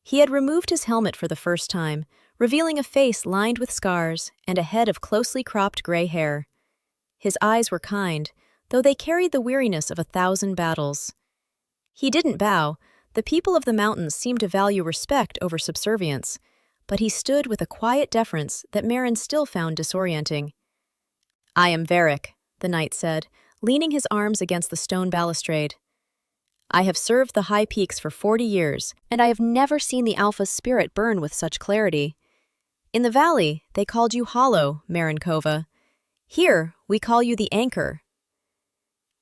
He had removed his helmet for the first time, revealing a face lined with scars and a head of closely cropped gray hair. His eyes were kind, though they carried the weariness of 1,000 battles. He didn't bow. The people of the mountains seemed to value respect over subservience, but he stood with a quiet deference that Maren still found disorienting. "I am Varric," the knight said, leaning his arms against the stone balustrade. "I have served the high peaks for 40 years, and I have never seen the Alpha's spirit burn with such clarity. In the valley, they called you Hollow, Maren Kova. Here, we call you the Anchor."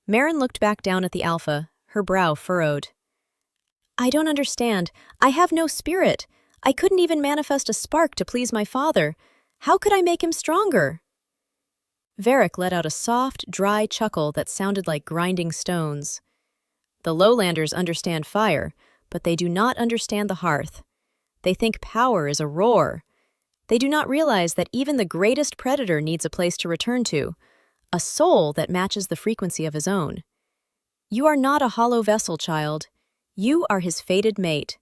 Maren looked back down at the Alpha, her brow furrowed. "I don't understand. I have no spirit. I couldn't even manifest a spark to please my father. How could I make him stronger?" Varric let out a soft, dry chuckle that sounded like grinding stones. "The lowlanders understand fire, but they do not understand the hearth. They think power is a roar. They do not realize that even the greatest predator needs a place to return to, a soul that matches the frequency of his own. You are not a hollow vessel, child. You are his fated mate.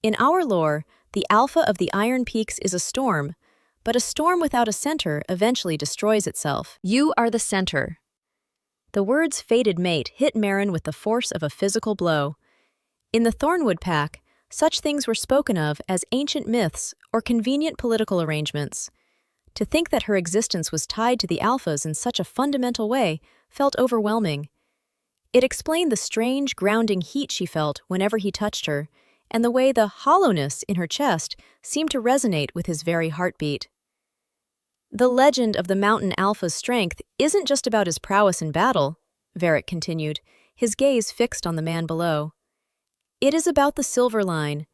In our lore, the Alpha of the Iron Peaks is a storm, but a storm without a center eventually destroys itself. You are the center." The words fated mate hit Maren with the force of a physical blow. In the Thornwood Pack, such things were spoken of as ancient myths or convenient political arrangements. To think that her existence was tied to the Alphas in such a fundamental way felt overwhelming. It explained the strange, grounding heat she felt whenever he touched her, and the way the hollowness in her chest seemed to resonate with his very heartbeat. "The legend of the Mountain Alpha's strength isn't just about his prowess in battle," Varric continued, his gaze fixed on the man below. "It is about the Silver Line,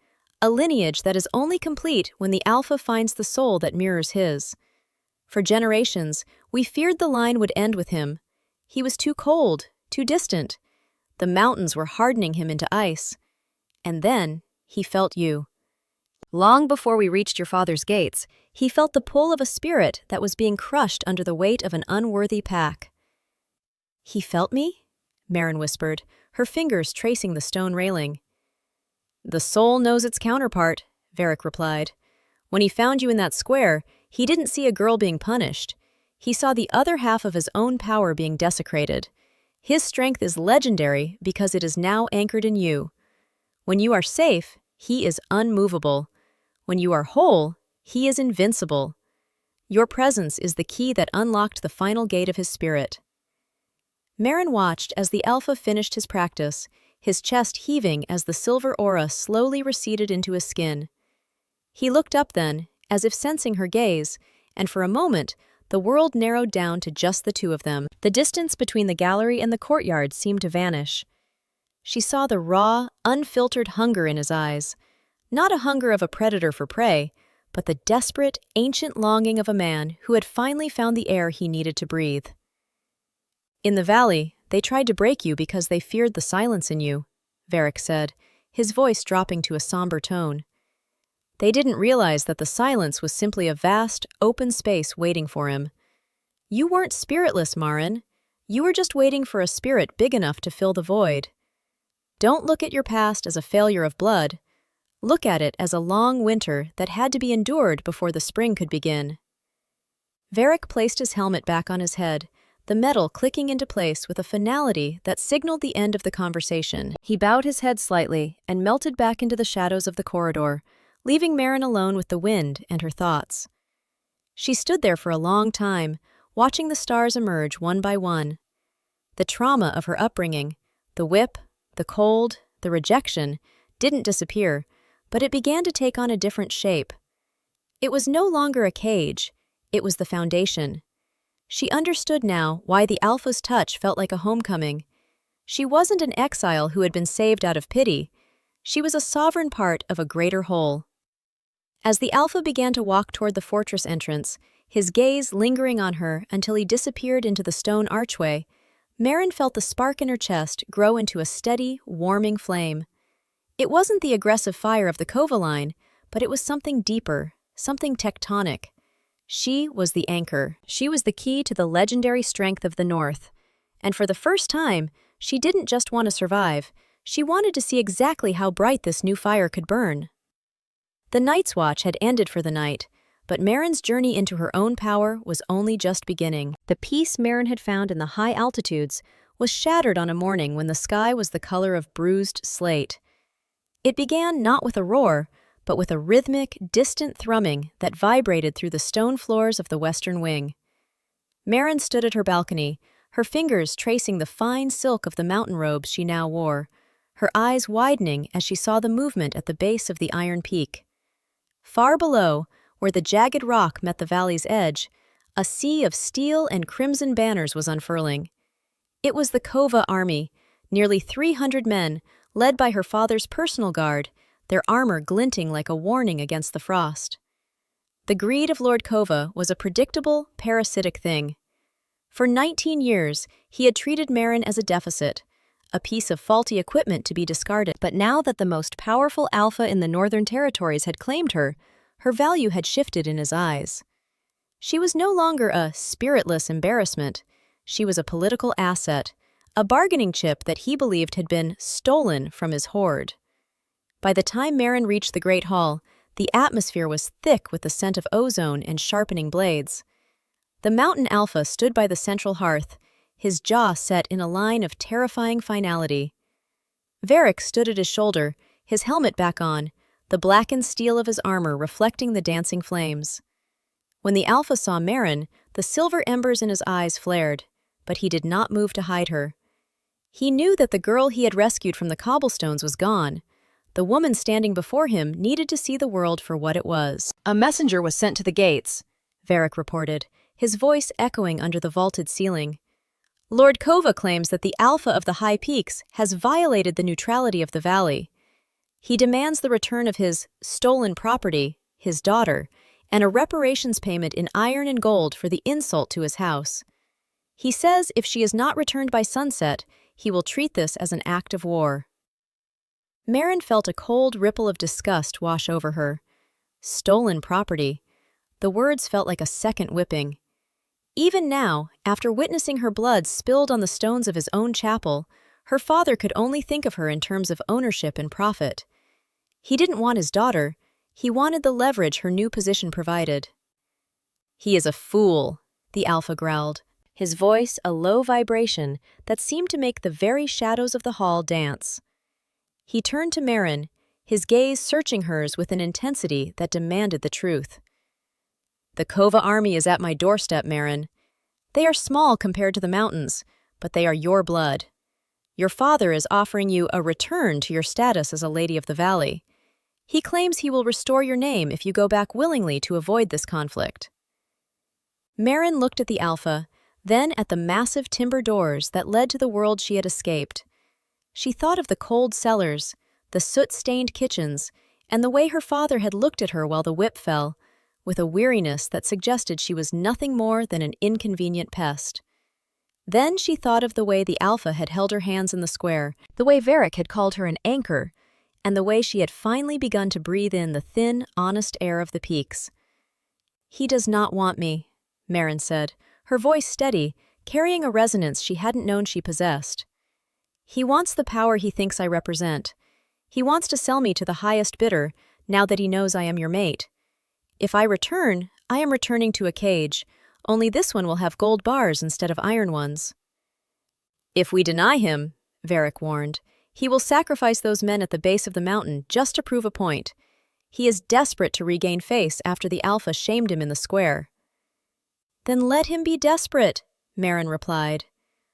a lineage that is only complete when the Alpha finds the soul that mirrors his. For generations, we feared the line would end with him. He was too cold, too distant. The mountains were hardening him into ice. And then, he felt you. Long before we reached your father's gates, he felt the pull of a spirit that was being crushed under the weight of an unworthy pack." "He felt me?" Maren whispered, her fingers tracing the stone railing. "The soul knows its counterpart," Varric replied. "When he found you in that square, he didn't see a girl being punished. He saw the other half of his own power being desecrated. His strength is legendary because it is now anchored in you. When you are safe, he is unmovable. When you are whole, he is invincible. Your presence is the key that unlocked the final gate of his spirit." Maren watched as the Alpha finished his practice, his chest heaving as the silver aura slowly receded into his skin. He looked up then, as if sensing her gaze, and for a moment, the world narrowed down to just the two of them. The distance between the gallery and the courtyard seemed to vanish. She saw the raw, unfiltered hunger in his eyes, not a hunger of a predator for prey, but the desperate, ancient longing of a man who had finally found the air he needed to breathe. "In the valley, they tried to break you because they feared the silence in you," Varric said, his voice dropping to a somber tone. "They didn't realize that the silence was simply a vast, open space waiting for him. You weren't spiritless, Maren. You were just waiting for a spirit big enough to fill the void. Don't look at your past as a failure of blood. Look at it as a long winter that had to be endured before the spring could begin." Varric placed his helmet back on his head, the metal clicking into place with a finality that signaled the end of the conversation. He bowed his head slightly and melted back into the shadows of the corridor, leaving Maren alone with the wind and her thoughts. She stood there for a long time, watching the stars emerge one by one. The trauma of her upbringing, the whip, the cold, the rejection, didn't disappear, but it began to take on a different shape. It was no longer a cage, it was the foundation. She understood now why the Alpha's touch felt like a homecoming. She wasn't an exile who had been saved out of pity. She was a sovereign part of a greater whole. As the Alpha began to walk toward the fortress entrance, his gaze lingering on her until he disappeared into the stone archway, Maren felt the spark in her chest grow into a steady, warming flame. It wasn't the aggressive fire of the Kova Line, but it was something deeper, something tectonic. She was the anchor. She was the key to the legendary strength of the North. And for the first time, she didn't just want to survive. She wanted to see exactly how bright this new fire could burn. The Night's Watch had ended for the night, but Maren's journey into her own power was only just beginning. The peace Maren had found in the high altitudes was shattered on a morning when the sky was the color of bruised slate. It began not with a roar, but with a rhythmic, distant thrumming that vibrated through the stone floors of the western wing. Maren stood at her balcony, her fingers tracing the fine silk of the mountain robes she now wore, her eyes widening as she saw the movement at the base of the Iron Peak. Far below, where the jagged rock met the valley's edge, a sea of steel and crimson banners was unfurling. It was the Kova army, nearly 300 men, led by her father's personal guard, their armor glinting like a warning against the frost. The greed of Lord Kova was a predictable, parasitic thing. For 19 years, he had treated Maren as a deficit, a piece of faulty equipment to be discarded. But now that the most powerful Alpha in the Northern Territories had claimed her, her value had shifted in his eyes. She was no longer a spiritless embarrassment. She was a political asset, a bargaining chip that he believed had been stolen from his hoard. By the time Maren reached the Great Hall, the atmosphere was thick with the scent of ozone and sharpening blades. The Mountain Alpha stood by the central hearth, his jaw set in a line of terrifying finality. Varric stood at his shoulder, his helmet back on, the blackened steel of his armor reflecting the dancing flames. When the Alpha saw Maren, the silver embers in his eyes flared, but he did not move to hide her. He knew that the girl he had rescued from the cobblestones was gone. The woman standing before him needed to see the world for what it was. "A messenger was sent to the gates," Varric reported, his voice echoing under the vaulted ceiling. "Lord Kova claims that the Alpha of the High Peaks has violated the neutrality of the valley. He demands the return of his stolen property, his daughter, and a reparations payment in iron and gold for the insult to his house. He says if she is not returned by sunset, he will treat this as an act of war." Maren felt a cold ripple of disgust wash over her. Stolen property. The words felt like a second whipping. Even now, after witnessing her blood spilled on the stones of his own chapel, her father could only think of her in terms of ownership and profit. He didn't want his daughter, he wanted the leverage her new position provided. "He is a fool," the Alpha growled, his voice a low vibration that seemed to make the very shadows of the hall dance. He turned to Maren, his gaze searching hers with an intensity that demanded the truth. "The Kova army is at my doorstep, Maren. They are small compared to the mountains, but they are your blood. Your father is offering you a return to your status as a lady of the valley. He claims he will restore your name if you go back willingly to avoid this conflict." Maren looked at the Alpha, then at the massive timber doors that led to the world she had escaped. She thought of the cold cellars, the soot-stained kitchens, and the way her father had looked at her while the whip fell, with a weariness that suggested she was nothing more than an inconvenient pest. Then she thought of the way the Alpha had held her hands in the square, the way Varric had called her an anchor, and the way she had finally begun to breathe in the thin, honest air of the peaks. "He does not want me," Maren said, her voice steady, carrying a resonance she hadn't known she possessed. "He wants the power he thinks I represent. He wants to sell me to the highest bidder, now that he knows I am your mate. If I return, I am returning to a cage, only this one will have gold bars instead of iron ones." "If we deny him," Varric warned, "he will sacrifice those men at the base of the mountain just to prove a point. He is desperate to regain face after the Alpha shamed him in the square." "Then let him be desperate," Maren replied.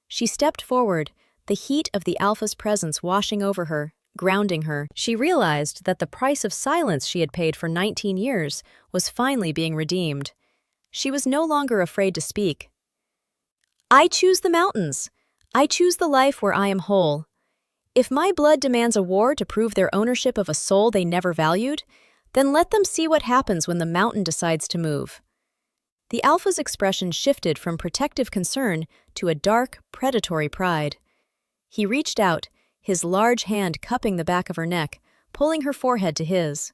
She stepped forward, the heat of the Alpha's presence washing over her, grounding her. She realized that the price of silence she had paid for 19 years was finally being redeemed. She was no longer afraid to speak. "I choose the mountains. I choose the life where I am whole. If my blood demands a war to prove their ownership of a soul they never valued, then let them see what happens when the mountain decides to move." The Alpha's expression shifted from protective concern to a dark, predatory pride. He reached out, his large hand cupping the back of her neck, pulling her forehead to his.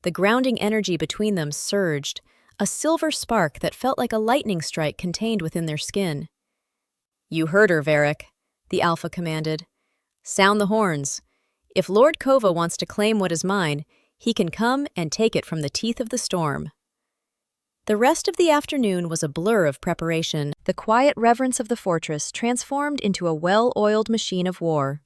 The grounding energy between them surged, a silver spark that felt like a lightning strike contained within their skin. "You heard her, Varric," the Alpha commanded. "Sound the horns. If Lord Kova wants to claim what is mine, he can come and take it from the teeth of the storm." The rest of the afternoon was a blur of preparation, the quiet reverence of the fortress transformed into a well-oiled machine of war.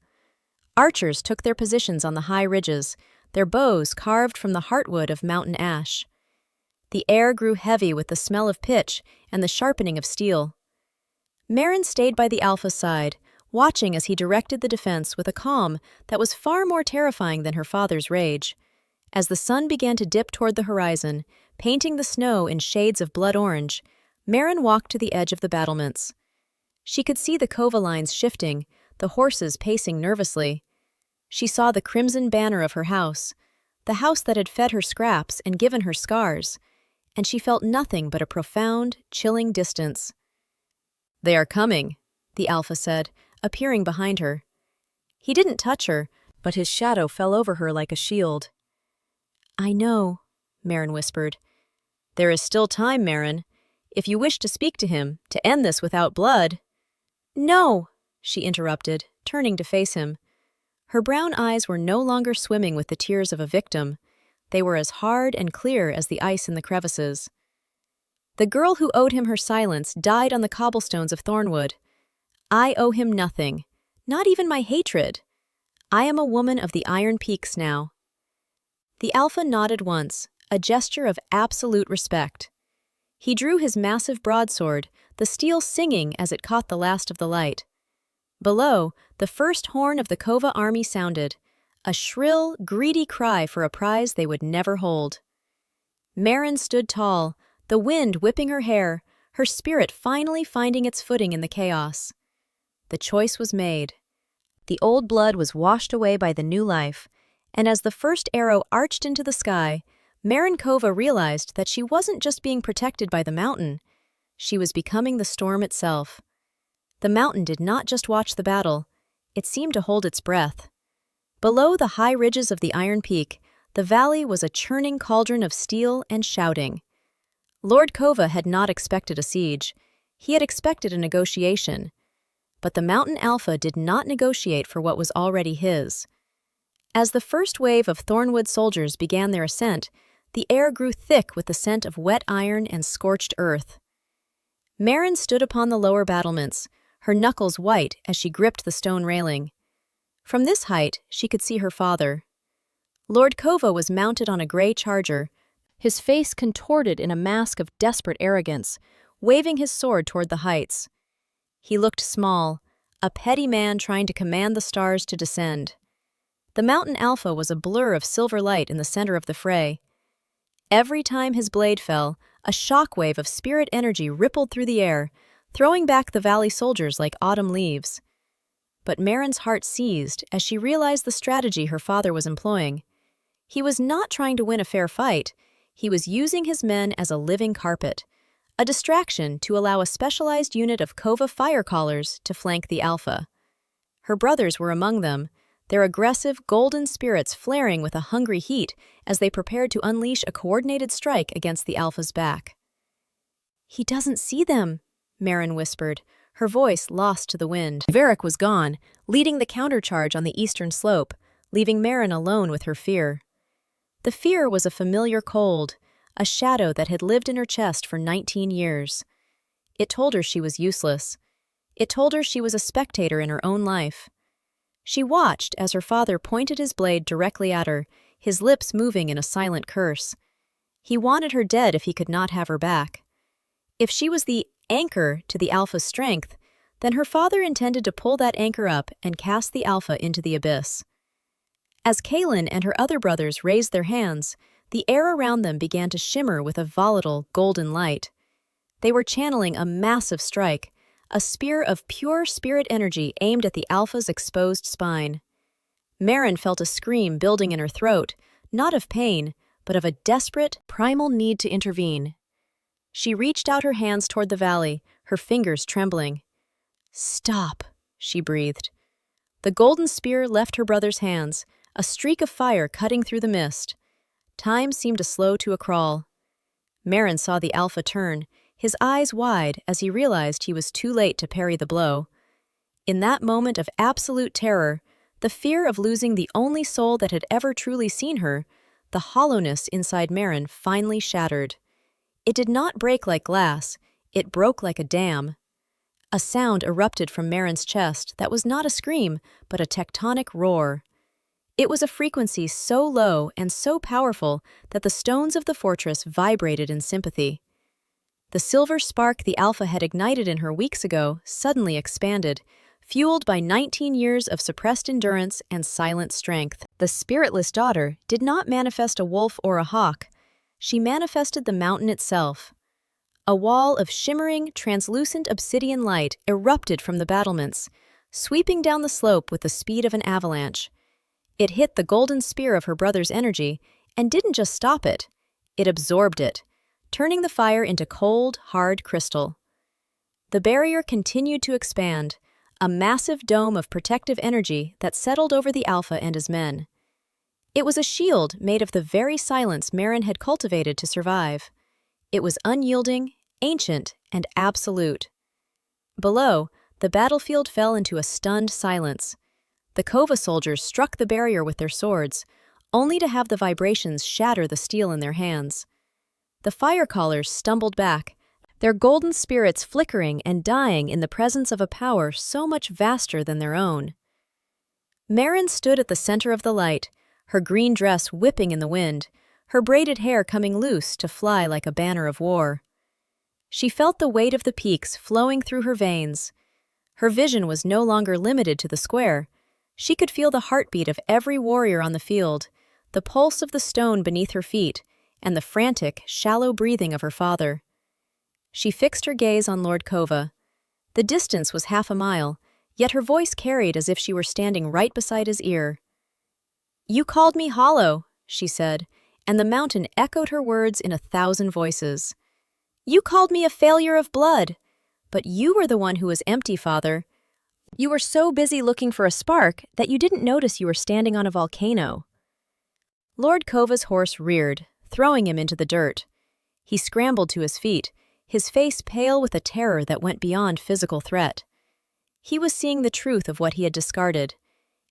Archers took their positions on the high ridges, their bows carved from the heartwood of mountain ash. The air grew heavy with the smell of pitch and the sharpening of steel. Maren stayed by the Alpha's side, watching as he directed the defense with a calm that was far more terrifying than her father's rage. As the sun began to dip toward the horizon, painting the snow in shades of blood orange, Maren walked to the edge of the battlements. She could see the Kova lines shifting, the horses pacing nervously. She saw the crimson banner of her house, the house that had fed her scraps and given her scars, and she felt nothing but a profound, chilling distance. "They are coming," the Alpha said, appearing behind her. He didn't touch her, but his shadow fell over her like a shield. "I know," Maren whispered. "There is still time, Maren. If you wish to speak to him, to end this without blood—" "No," she interrupted, turning to face him. Her brown eyes were no longer swimming with the tears of a victim. They were as hard and clear as the ice in the crevices. "The girl who owed him her silence died on the cobblestones of Thornwood. I owe him nothing, not even my hatred. I am a woman of the Iron Peaks now." The Alpha nodded once, a gesture of absolute respect. He drew his massive broadsword, the steel singing as it caught the last of the light. Below, the first horn of the Kova army sounded, a shrill, greedy cry for a prize they would never hold. Maren stood tall, the wind whipping her hair, her spirit finally finding its footing in the chaos. The choice was made. The old blood was washed away by the new life, and as the first arrow arched into the sky, Maren Kova realized that she wasn't just being protected by the mountain, she was becoming the storm itself. The mountain did not just watch the battle, it seemed to hold its breath. Below the high ridges of the Iron Peak, the valley was a churning cauldron of steel and shouting. Lord Kova had not expected a siege, he had expected a negotiation. But the Mountain Alpha did not negotiate for what was already his. As the first wave of Thornwood soldiers began their ascent, the air grew thick with the scent of wet iron and scorched earth. Maren stood upon the lower battlements, her knuckles white as she gripped the stone railing. From this height, she could see her father. Lord Kova was mounted on a gray charger, his face contorted in a mask of desperate arrogance, waving his sword toward the heights. He looked small, a petty man trying to command the stars to descend. The Mountain Alpha was a blur of silver light in the center of the fray. Every time his blade fell, a shockwave of spirit energy rippled through the air, throwing back the valley soldiers like autumn leaves. But Maren's heart seized as she realized the strategy her father was employing. He was not trying to win a fair fight. He was using his men as a living carpet, a distraction to allow a specialized unit of Kova fire callers to flank the Alpha. Her brothers were among them, their aggressive, golden spirits flaring with a hungry heat as they prepared to unleash a coordinated strike against the Alpha's back. "He doesn't see them," Maren whispered, her voice lost to the wind. Varric was gone, leading the countercharge on the eastern slope, leaving Maren alone with her fear. The fear was a familiar cold, a shadow that had lived in her chest for 19 years. It told her she was useless. It told her she was a spectator in her own life. She watched as her father pointed his blade directly at her, his lips moving in a silent curse. He wanted her dead if he could not have her back. If she was the anchor to the Alpha's strength, then her father intended to pull that anchor up and cast the Alpha into the abyss. As Kaylin and her other brothers raised their hands, the air around them began to shimmer with a volatile, golden light. They were channeling a massive strike, a spear of pure spirit energy aimed at the Alpha's exposed spine. Maren felt a scream building in her throat, not of pain, but of a desperate, primal need to intervene. She reached out her hands toward the valley, her fingers trembling. "Stop," she breathed. The golden spear left her brother's hands, a streak of fire cutting through the mist. Time seemed to slow to a crawl. Maren saw the Alpha turn, his eyes wide as he realized he was too late to parry the blow. In that moment of absolute terror, the fear of losing the only soul that had ever truly seen her, the hollowness inside Maren finally shattered. It did not break like glass, it broke like a dam. A sound erupted from Maren's chest that was not a scream, but a tectonic roar. It was a frequency so low and so powerful that the stones of the fortress vibrated in sympathy. The silver spark the Alpha had ignited in her weeks ago suddenly expanded, fueled by 19 years of suppressed endurance and silent strength. The spiritless daughter did not manifest a wolf or a hawk. She manifested the mountain itself. A wall of shimmering, translucent obsidian light erupted from the battlements, sweeping down the slope with the speed of an avalanche. It hit the golden spear of her brother's energy and didn't just stop it, it absorbed it, turning the fire into cold, hard crystal. The barrier continued to expand, a massive dome of protective energy that settled over the Alpha and his men. It was a shield made of the very silence Maren had cultivated to survive. It was unyielding, ancient, and absolute. Below, the battlefield fell into a stunned silence. The Kova soldiers struck the barrier with their swords, only to have the vibrations shatter the steel in their hands. The fire callers stumbled back, their golden spirits flickering and dying in the presence of a power so much vaster than their own. Maren stood at the center of the light, her green dress whipping in the wind, her braided hair coming loose to fly like a banner of war. She felt the weight of the peaks flowing through her veins. Her vision was no longer limited to the square. She could feel the heartbeat of every warrior on the field, the pulse of the stone beneath her feet, and the frantic, shallow breathing of her father. She fixed her gaze on Lord Kova. The distance was half a mile, yet her voice carried as if she were standing right beside his ear. "You called me hollow," she said, and the mountain echoed her words in 1,000 voices. "You called me a failure of blood, but you were the one who was empty, Father. You were so busy looking for a spark that you didn't notice you were standing on a volcano." Lord Kova's horse reared, throwing him into the dirt. He scrambled to his feet, his face pale with a terror that went beyond physical threat. He was seeing the truth of what he had discarded.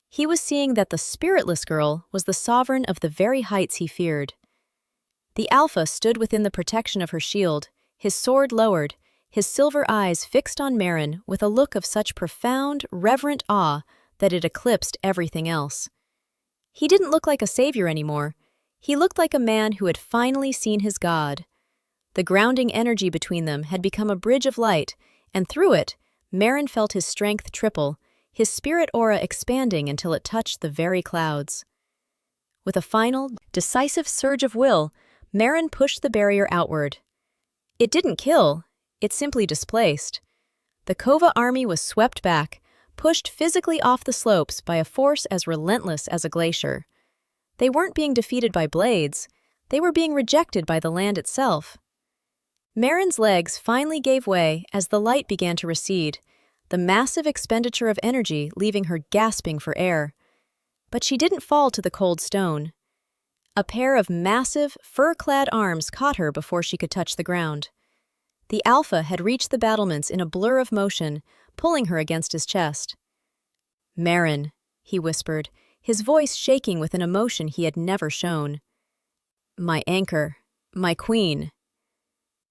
He was seeing that the spiritless girl was the sovereign of the very heights he feared. The Alpha stood within the protection of her shield, his sword lowered, his silver eyes fixed on Maren with a look of such profound, reverent awe that it eclipsed everything else. He didn't look like a savior anymore. He looked like a man who had finally seen his God. The grounding energy between them had become a bridge of light, and through it, Maren felt his strength triple, his spirit aura expanding until it touched the very clouds. With a final, decisive surge of will, Maren pushed the barrier outward. It didn't kill, it simply displaced. The Kova army was swept back, pushed physically off the slopes by a force as relentless as a glacier. They weren't being defeated by blades, they were being rejected by the land itself. Maren's legs finally gave way as the light began to recede, the massive expenditure of energy leaving her gasping for air. But she didn't fall to the cold stone. A pair of massive, fur-clad arms caught her before she could touch the ground. The Alpha had reached the battlements in a blur of motion, pulling her against his chest. "Maren," he whispered, his voice shaking with an emotion he had never shown. "My anchor, my queen."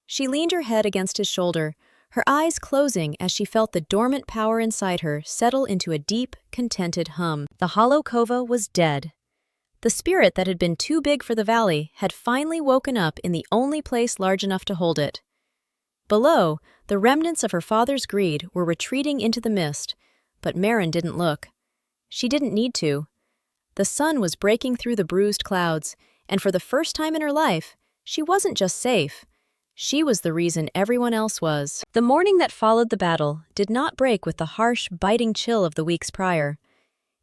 She leaned her head against his shoulder, her eyes closing as she felt the dormant power inside her settle into a deep, contented hum. The hollow Kova was dead. The spirit that had been too big for the valley had finally woken up in the only place large enough to hold it. Below, the remnants of her father's greed were retreating into the mist, but Maren didn't look. She didn't need to. The sun was breaking through the bruised clouds, and for the first time in her life, she wasn't just safe. She was the reason everyone else was. The morning that followed the battle did not break with the harsh, biting chill of the weeks prior.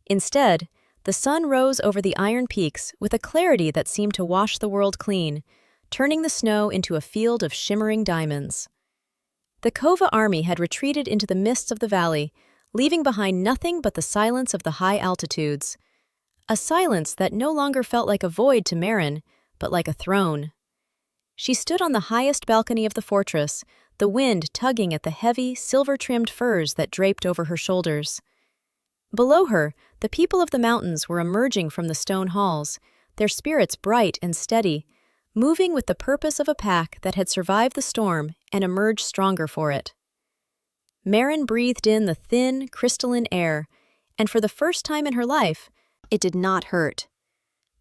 Instead, the sun rose over the iron peaks with a clarity that seemed to wash the world clean, turning the snow into a field of shimmering diamonds. The Kova army had retreated into the mists of the valley, leaving behind nothing but the silence of the high altitudes. A silence that no longer felt like a void to Maren, but like a throne. She stood on the highest balcony of the fortress, the wind tugging at the heavy, silver-trimmed furs that draped over her shoulders. Below her, the people of the mountains were emerging from the stone halls, their spirits bright and steady, moving with the purpose of a pack that had survived the storm and emerged stronger for it. Maren breathed in the thin, crystalline air, and for the first time in her life, it did not hurt.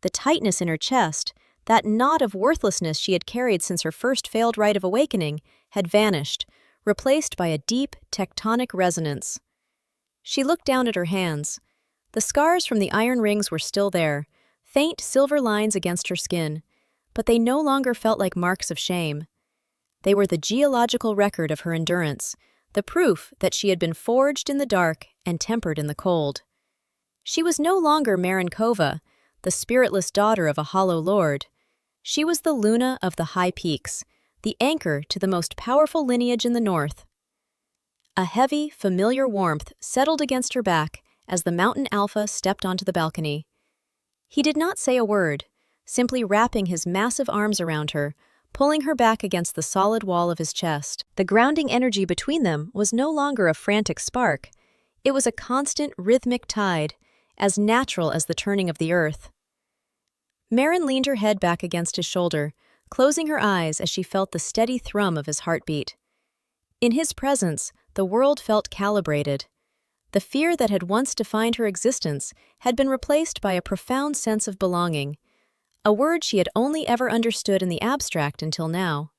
The tightness in her chest, that knot of worthlessness she had carried since her first failed rite of awakening, had vanished, replaced by a deep, tectonic resonance. She looked down at her hands. The scars from the iron rings were still there, faint silver lines against her skin, but they no longer felt like marks of shame. They were the geological record of her endurance, the proof that she had been forged in the dark and tempered in the cold. She was no longer Maren Kova, the spiritless daughter of a hollow lord. She was the Luna of the high peaks, the anchor to the most powerful lineage in the north. A heavy, familiar warmth settled against her back as the mountain Alpha stepped onto the balcony. He did not say a word, simply wrapping his massive arms around her, pulling her back against the solid wall of his chest. The grounding energy between them was no longer a frantic spark. It was a constant, rhythmic tide, as natural as the turning of the earth. Maren leaned her head back against his shoulder, closing her eyes as she felt the steady thrum of his heartbeat. In his presence, the world felt calibrated. The fear that had once defined her existence had been replaced by a profound sense of belonging, a word she had only ever understood in the abstract until now.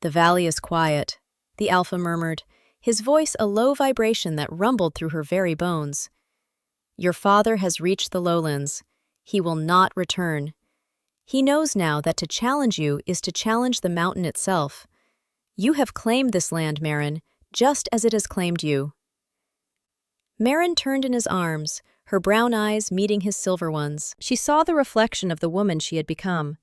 "The valley is quiet," the Alpha murmured, his voice a low vibration that rumbled through her very bones. "Your father has reached the lowlands. He will not return. He knows now that to challenge you is to challenge the mountain itself. You have claimed this land, Maren, just as it has claimed you." Maren turned in his arms, her brown eyes meeting his silver ones. She saw the reflection of the woman she had become.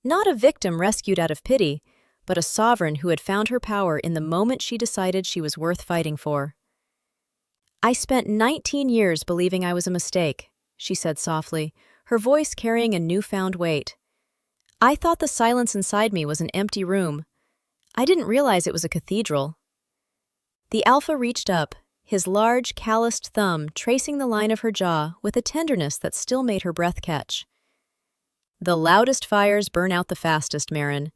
Not a victim rescued out of pity, but a sovereign who had found her power in the moment she decided she was worth fighting for. "I spent 19 years believing I was a mistake," she said softly, her voice carrying a newfound weight. "I thought the silence inside me was an empty room. I didn't realize it was a cathedral." The Alpha reached up, his large, calloused thumb tracing the line of her jaw with a tenderness that still made her breath catch. "The loudest fires burn out the fastest, Maren.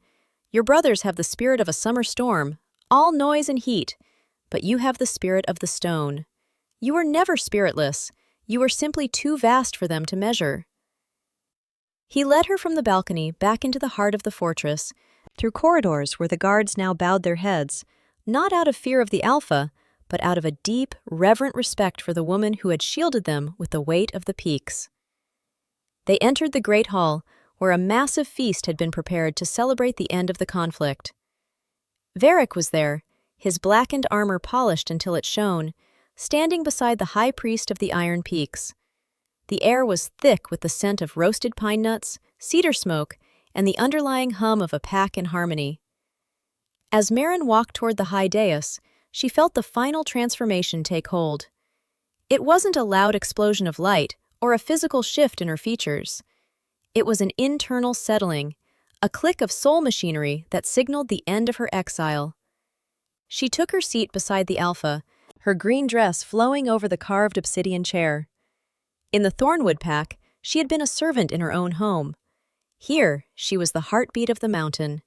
Your brothers have the spirit of a summer storm, all noise and heat, but you have the spirit of the stone. You were never spiritless. You were simply too vast for them to measure." He led her from the balcony back into the heart of the fortress, through corridors where the guards now bowed their heads, not out of fear of the Alpha, but out of a deep, reverent respect for the woman who had shielded them with the weight of the peaks. They entered the great hall, where a massive feast had been prepared to celebrate the end of the conflict. Varric was there, his blackened armor polished until it shone, standing beside the high priest of the Iron Peaks. The air was thick with the scent of roasted pine nuts, cedar smoke, and the underlying hum of a pack in harmony. As Maren walked toward the high dais, she felt the final transformation take hold. It wasn't a loud explosion of light or a physical shift in her features. It was an internal settling, a click of soul machinery that signaled the end of her exile. She took her seat beside the Alpha, her green dress flowing over the carved obsidian chair. In the Thornwood Pack, she had been a servant in her own home. Here, she was the heartbeat of the mountain.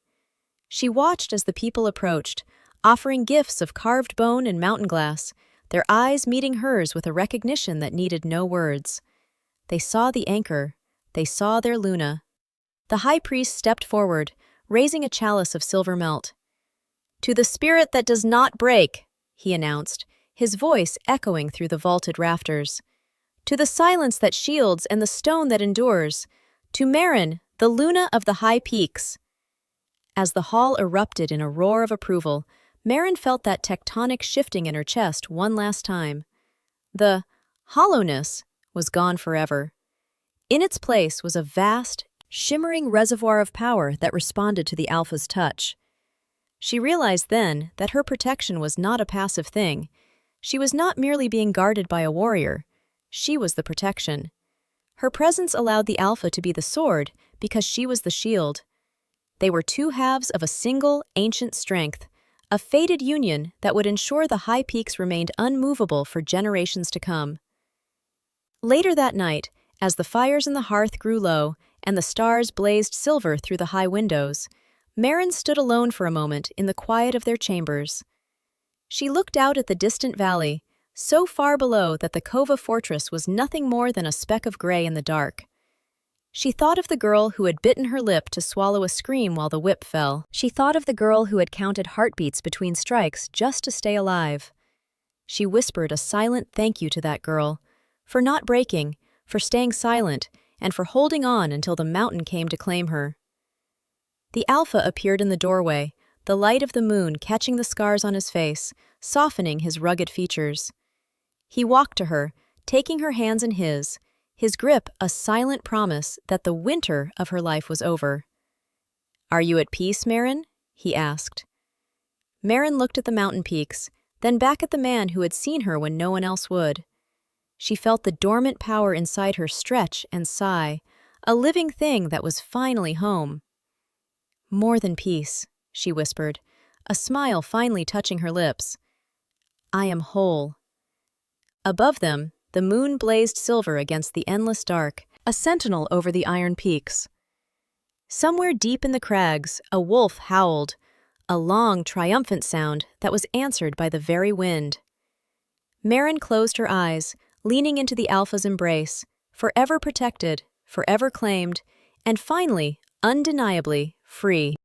She watched as the people approached, offering gifts of carved bone and mountain glass, their eyes meeting hers with a recognition that needed no words. They saw the anchor. They saw their Luna. The high priest stepped forward, raising a chalice of silver melt. "To the spirit that does not break," he announced, his voice echoing through the vaulted rafters. "To the silence that shields and the stone that endures. To Maren, the Luna of the high peaks." As the hall erupted in a roar of approval, Maren felt that tectonic shifting in her chest one last time. The hollowness was gone forever. In its place was a vast, shimmering reservoir of power that responded to the Alpha's touch. She realized then that her protection was not a passive thing. She was not merely being guarded by a warrior. She was the protection. Her presence allowed the Alpha to be the sword because she was the shield. They were two halves of a single, ancient strength, a fated union that would ensure the high peaks remained unmovable for generations to come. Later that night, as the fires in the hearth grew low and the stars blazed silver through the high windows, Maren stood alone for a moment in the quiet of their chambers. She looked out at the distant valley, so far below that the Kova fortress was nothing more than a speck of gray in the dark. She thought of the girl who had bitten her lip to swallow a scream while the whip fell. She thought of the girl who had counted heartbeats between strikes just to stay alive. She whispered a silent thank you to that girl, for not breaking, for staying silent, and for holding on until the mountain came to claim her. The Alpha appeared in the doorway, the light of the moon catching the scars on his face, softening his rugged features. He walked to her, taking her hands in his grip a silent promise that the winter of her life was over. "Are you at peace, Maren?" he asked. Maren looked at the mountain peaks, then back at the man who had seen her when no one else would. She felt the dormant power inside her stretch and sigh, a living thing that was finally home. "More than peace," she whispered, a smile finally touching her lips. "I am whole." Above them, the moon blazed silver against the endless dark, a sentinel over the Iron Peaks. Somewhere deep in the crags, a wolf howled, a long, triumphant sound that was answered by the very wind. Maren closed her eyes, leaning into the Alpha's embrace, forever protected, forever claimed, and finally, undeniably, free.